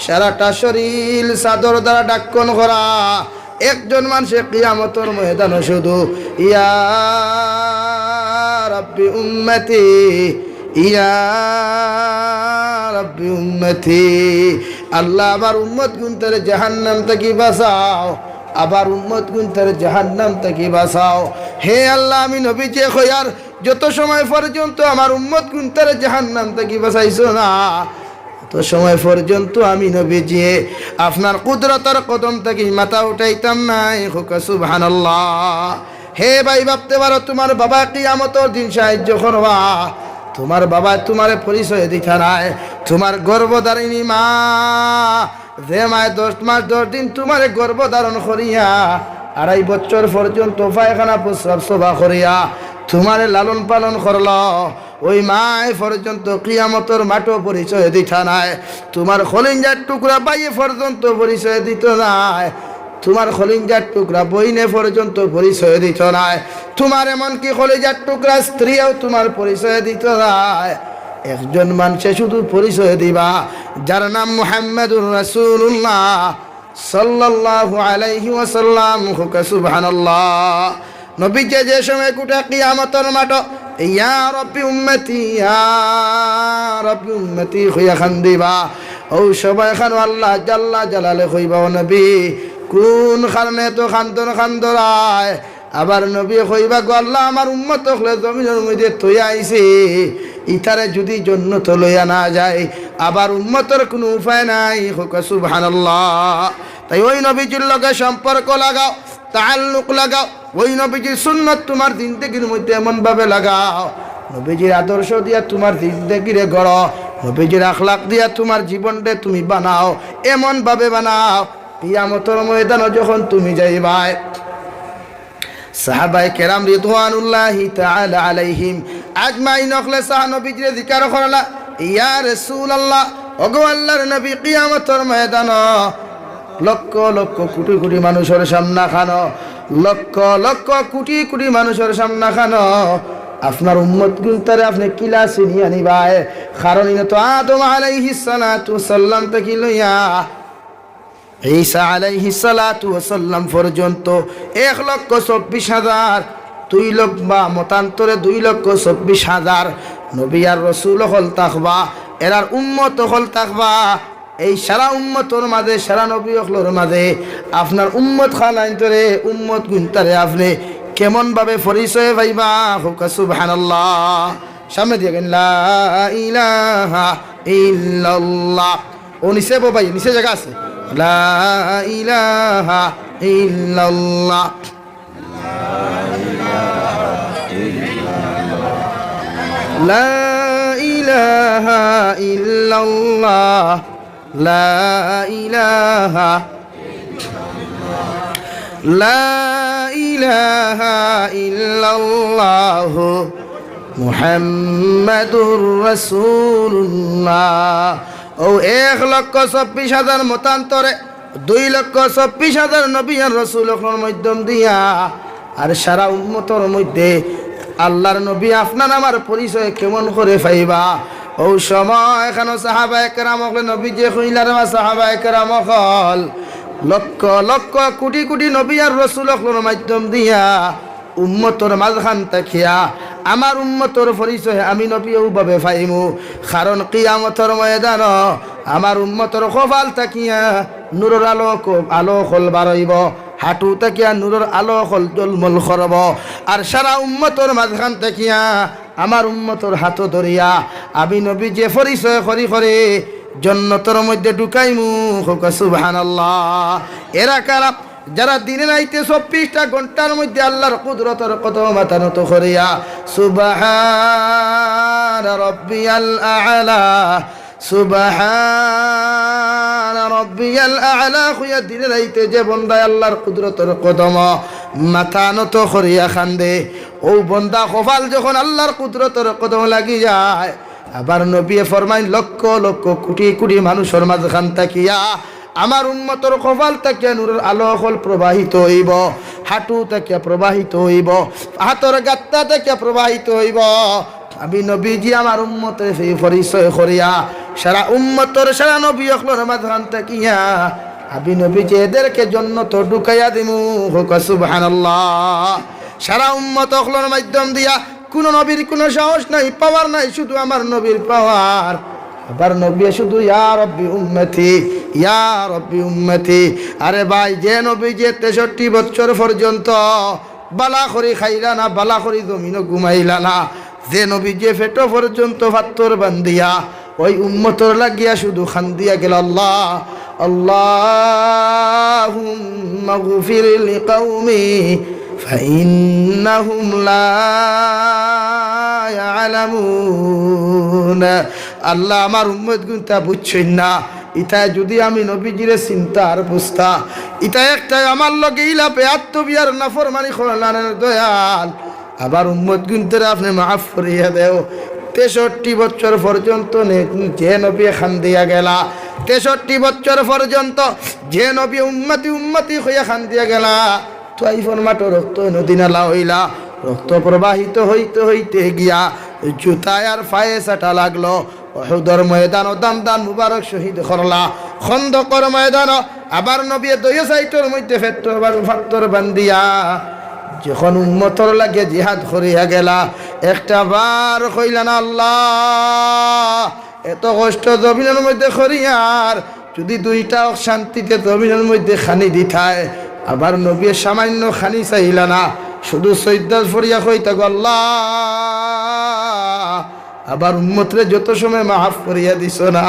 সারাটা শরীর চাদর দ্বারা ডাক্কন করা। একজন মানুষের কিয়ামতের ময়দানে শুধু ইয়া রাব্বি উম্মতি, ইয়া রাব্বি উম্মতি। আল্লাহ আবার উম্মত গুনতারে জাহান্নাম থেকে বাঁচাও, আবার উম্মত গুনতারে জাহান্নাম থেকে বাঁচাও। হে আল্লাহ, আমি নবীজি খয়ার যত সময় পর্যন্ত আমার উম্মত গুনতারে জাহান্নাম থেকে বাঁচাইছো না, তো সময় পর্যন্ত আমি নবীজি আপনার কুদরতের কদম থেকে মাথা উঠাইতাম নাই। হোক সুবহানাল্লাহ। হে ভাই, ভাবতে পারো তোমার বাবা কিয়ামতের দিন সাহায্য করবা, তোমার বাবা তোমার পরিচয় দিতে নাই। তোমার গর্ভধারিণী মা, যে মায় 10 মাস 10 দিন তোমার গর্ভধারণ করিয়া 2.5 বছর পর্যন্ত পায়খানা প্রস্রাব সভা করিয়া তোমার লালন পালন করল, ওই মায় পর্যন্ত কিয়ামতের মাঠও পরিচয় দিত নাই। তোমার খলিঞ্জার টুকরা বাইয়ে পর্যন্ত পরিচয় দিত নাই। তোমার খলিঞ্জার টুকরা বইনে পর্যন্ত পরিচয় দিত নাই। তোমার এমনকি খলিঞ্জার টুকরা স্ত্রীও তোমার পরিচয় দিত নাই। একজন মানুষে শুধু পরিচয় দিবা, যার নাম মুহাম্মাদুর রাসূলুল্লাহ সাল্লাল্লাহু আলাইহি ওয়াসাল্লাম। হোক সুবহানাল্লাহ। নবীজি যে সময় গোটা কিয়ামতের মাঠ ইয়া রব্বি উম্মতি, ইয়া রব্বি উম্মতি হইয়া খান্দিবা, ও সবাই খান আল্লাহ জাল্লা জালালে কইবা, ও নবী কোন কারণে তো খান্দন খান্দরায়? আবার নবী কইবা, গো আল্লাহ আমার উম্মত হলে জমিনের মধ্যে তৈয়া আইছে, ইতারে যদি জান্নাত লইয়া না যায়, আবার উম্মতের কোনো উপায় নাই। হোক সুবহানাল্লাহ। তাই ওই নবীজির লগে সম্পর্ক লাগাও, তাআল্লুক লাগাও, ওই নবীজির সুন্নাত তোমার জিন্দেগির মধ্যে এমনভাবে লাগাও, নবীজির আদর্শ দিয়া তোমার জিন্দেগিরে গড়ো, নবীজির আখলাক দিয়া তোমার জীবনটা তুমি বানাও, এমনভাবে বানাও কিয়ামতের ময়দানে যখন তুমি যাইবাই, সাহাবায়ে কেরাম রিদওয়ানুল্লাহি তাআলা আলাইহিম আজমাইন নখলে সাহা নবীজির জিকির করলা, ইয়া রাসূলুল্লাহ, ওগো আল্লাহর নবী, কিয়ামতের ময়দানে লক্ষ লক্ষ কোটি কোটি মানুষের সামনা খানো, লক্ষ লক্ষ কোটি কোটি মানুষের সামনা খানো, আপনার উম্মত গুনতারে আপনি কিলা চিনি আনিবাই? কারণ ইনো তো আদম আলাইহিস সালাতু ওয়াস সালাম থেকে লইয়া ঈসা আলাইহিস সালাতু ওয়াসাল্লাম পর্যন্ত 1,24,000 2 লক্ষ বা মতান্তরে 2,24,000 নবী আর রাসূল হল তাকবা, এরার উম্মত হল তাকবা। এই সারা উম্মতর মাঝে, সারা নবী হলর মাঝে আপনার উম্মত খানাইন্তরে উম্মত গুনতারে আপনি কেমন ভাবে পরিচয় পাইবা? হুকা সুবহানাল্লাহ। সামনে দিয়ে গেন লা ইলাহা ইল্লাল্লাহ। ও নিচে বাবা, নিচে জায়গা আছে। লা ইলাহা ইল্লাল্লাহ, লা ইলাহা ইল্লাল্লাহ, লা ইলাহা, লা ইলাহা ইল্লাল্লাহ মুহাম্মাদুর রাসূলুল্লাহ। ও 1,24,000 মতান্তরে 2,24,000 নবী আর রাসূলের মাধ্যম দিয়া আর সারা উম্মতের মধ্যে আল্লাহর নবী আপনার আমার পরিচয় কেমন করে পাইবা? ও সময় এখানে সাহাবায়ে কেরাম হল নবী যে কইলার সাহাবায়ে কেরাম হল লক্ষ লক্ষ কোটি কোটি নবী আর রাসূলের মাধ্যম দিয়া উম্মতর মাঝখান তাকিয়া আমার উম্মতর পরিচয় আমি নবী ওভাবে পাইমু। কারণ কিয়ামতের ময়দান আমার উম্মতর কপাল তাকিয়া নূরের আলো হল বাড়াইব, হাঁটু তাকিয়া নূরের আলো হল জলমল করব। আর সারা উম্মতর মাঝখান তাকিয়া আমার উম্মতর হাত ধরিয়া আমি নবী যে পরিচয় করি করে জান্নাতের মধ্যে ঢুকাইমু। সুবহানাল্লাহ। এরা কারা? যারা দিনে নাইতে 24টা ঘন্টার মধ্যে আল্লাহর কুদরতের কত মাথা নত করিয়া সুবহান রাব্বিয়াল আ'লা, সুবহান রাব্বিয়াল আ'লা কইয়া দিনে নাইতে যে বান্দা আল্লাহর কুদরতের কদম মাথা নত করিয়া খান্দে, ও বান্দা কপাল যখন আল্লাহর কুদরতের কদম লাগি যায়, আবার নবী ফরমাইন লক্ষ লক্ষ কোটি কোটি মানুষের মাঝখান তাকিয়া আমার উম্মতর কপাল তাকিয়া নূরের আলো হল প্রবাহিত হইব, হাঁটু তাকিয়া প্রবাহিত হইব, হাতর গাত্তা তাকিয়া প্রবাহিত হইব। আমি নবীজি আমার উম্মতের সেই পরিচয় করিয়া সারা উম্মতর সারা নবী হলর মাঝখান তাকিয়া আমি নবীজি এদেরকে জান্নাত ঢুকাইয়া দিমু। সুবহানাল্লাহ। সারা উম্মত হলর মাধ্যম দিয়া কোন নবীর কোনো সাহস নাই, পাওয়ার নাই, শুধু আমার নবীর পাওয়ার। আবার নবী শুধু ইয়া রব্বি উম্মতি, ইয়া রব্বি উম্মতি। আরে ভাই, যে নবী যে 63 বছর পর্যন্ত বালা করি খাইলা না, বালা করি জমিনও ঘুমাইলা না, যে নবী যে পেট পর্যন্ত পাত্তর বান্ধিয়া ওই উম্মতর লাগিয়া শুধু খান্দিয়া গেল আল্লাহ আল্লাহুম্মা গফির লিকাউমি ফাইন্নাহুম লা ইয়ালামুন। আল্লাহ আমার উম্মত গুনতা বুঝছেন না, ইটা যদি আমি নবীজিরে চিন্তা আর বুঝতা, ইটা একটা আমার লগে ইলাপে আত্মবিয়ার নাফরমানি করলানের দয়াল আবার উম্মত গুনতে আপনি মাফ করিয়া দেও। 63 বছর পর্যন্ত যে নবী খান দিয়া গেলা, 63 বছর পর্যন্ত যে নবী উম্মতি উম্মতি হইয়া খান দিয়া গেলা, তো আইফোন মাটো রক্ত নদী নালা হইলা, রক্ত প্রবাহিত হইতে হইতে গিয়া জুতায় আর পায়ে চাটা লাগলো। উহুদের ময়দানও দান দান মুবারক শহীদ করলা, খন্দকের ময়দানও আবার নবী 2 সাইটের মধ্যে ফাত্তর বান্ধিয়া যখন উম্মতর লাগে জিহাদ করিয়া গেলা, একটা বার কইলা না আল্লাহ এত কষ্ট জমিনের মধ্যে করিয়ার যদি 2টা শান্তিতে জমিনের মধ্যে খানি দিথায়। আবার নবী সামান্য খানি চাইলা না, শুধু সৈদাস ফরিয়া কইতা গো আল্লাহ আবার উম্মতরে যত সময় মাফ করিয়া দিছ না,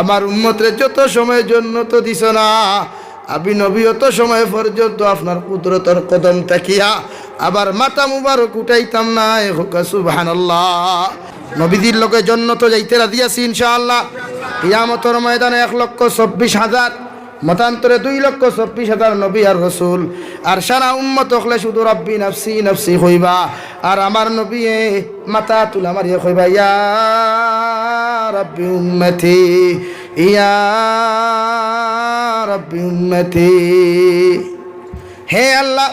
আমার উম্মতরে যত সময় জন্য তো দিছ না, আমি নবী অত সময় পর্যন্ত আপনার কুদরতের কদম তাকিয়া আবার মাথা মুবারক উঠাইতাম না। সুবহানাল্লাহ। নবীদের লোকে জান্নাত যাইতে রাজি আছি ইনশাআল্লাহ। কিয়ামতের ময়দানে 1,24,000 মতান্তরে 2,24,000 নবী আর রাসূল আর সারা উম্মত হলে শুধু রব্বি নফসি নফসি হইবা। আর আমার নবী মাথা তুলা মারিয়া কইবা ইয়া রব্বি উম্মতি, ইয়া রব্বি উম্মতি। হে আল্লাহ,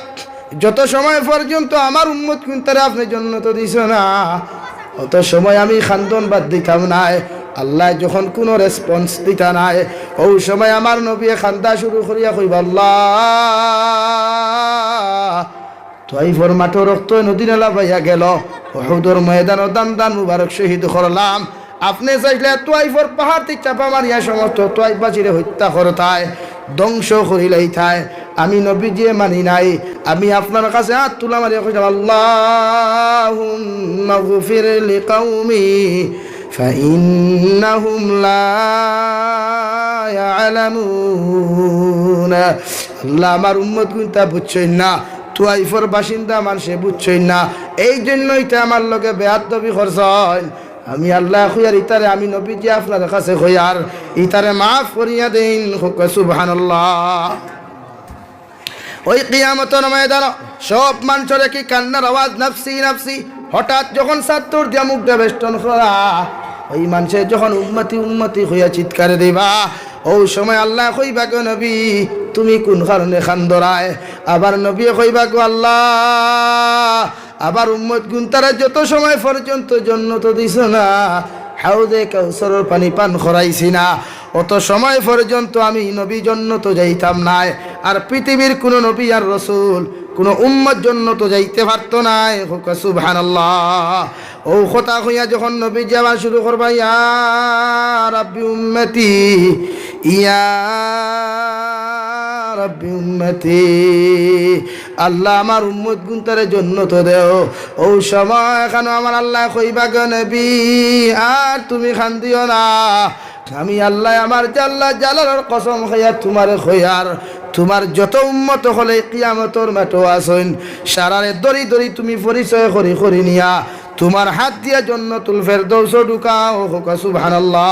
যত সময় পর্যন্ত আমার উম্মত কুনতারে আপনি জান্নাত দিছ না, অত সময় আমি খান্দন বাদ দিতাম না। আল্লাহ যখন কোনো রেসপন্স দিতা নাই, ও সময় আমার নবী খান্দা শুরু করিয়া কইব আল্লাহ তাইফর মাঠে রক্ত নদী নালা পাইয়া গেল, উহুদের ময়দানও দান দান মুবারক শহীদ করলাম। আপনি চাইলে তাইফর পাহাড় থেকে চাপা মারিয়া সমস্ত তাইফবাসীরে হত্যা করতায়, ধ্বংস করিলেই থায়। আমি নবীজি মানি নাই। আমি আপনার কাছে হাত তুলা মারিয়া কইলাম আল্লাহুম্মা গফির লিকাউমি ফাইন্নাহুম লা ইয়ালামুন। আল্লাহ আমার উম্মত গুনতা বুঝছেন না, তাইফের বাসিন্দা মানুষে বুঝছেন না, এই জন্যই তো আমার লগে বেয়াদবি করছেন। আমি আল্লাহ খুয়ার ইতারে আমি নবীজি আপনার কাছে খুয়ার ইতারে মাফ করিয়া দেন। সুবহানাল্লাহ। ওই কিয়ামতের ময়দানে সব মানুষের কি কান্নার আওয়াজ, নফসি নফসি। হঠাৎ যখন সাত্তর দিয়া মুখটা বেষ্টন করা, ওই মানুষের যখন উম্মতি উম্মতি হইয়া চিৎকার দিবা, ওই সময় আল্লাহ কইবা গো নবী তুমি কোন কারণে খান্দরায়? আবার নবী কইবা গো আল্লাহ আবার উম্মত গুন তারা যত সময় পর্যন্ত জন্নত দিছ না, হাউদে কাউসারের পানি পান করাইছি না, অত সময় পর্যন্ত আমি নবী জন্নত যাইতাম নাই। আর পৃথিবীর কোন নবী আর রসুল কোন উম্মত জন্নত যাইতে পারতো না। সুবহানাল্লাহ। ও কথা হইয়া যখন নবী যাওয়া শুরু করবা, ইয়া রাব্বি উম্মতি ইয়া রাব্বি উম্মতি, আল্লাহ আমার উম্মত গুনতারে জন্নত দেও। ও সময় এখানে আমার আল্লাহ কইবা গো নবী আর তুমি খান্দিও না, আমি আল্লাহ আমার জাল্লা জালালের কসম খাইয়া তোমারে খয়ার তোমার যত উম্মত হলে কিয়ামতের মাঠে আসেন সারারে দড়ি দড়ি তুমি পরিচয় করি নিয়া তোমার হাত দিয়া জান্নাতুল ফেরদৌস ঢুকাও। সুবহানাল্লাহ।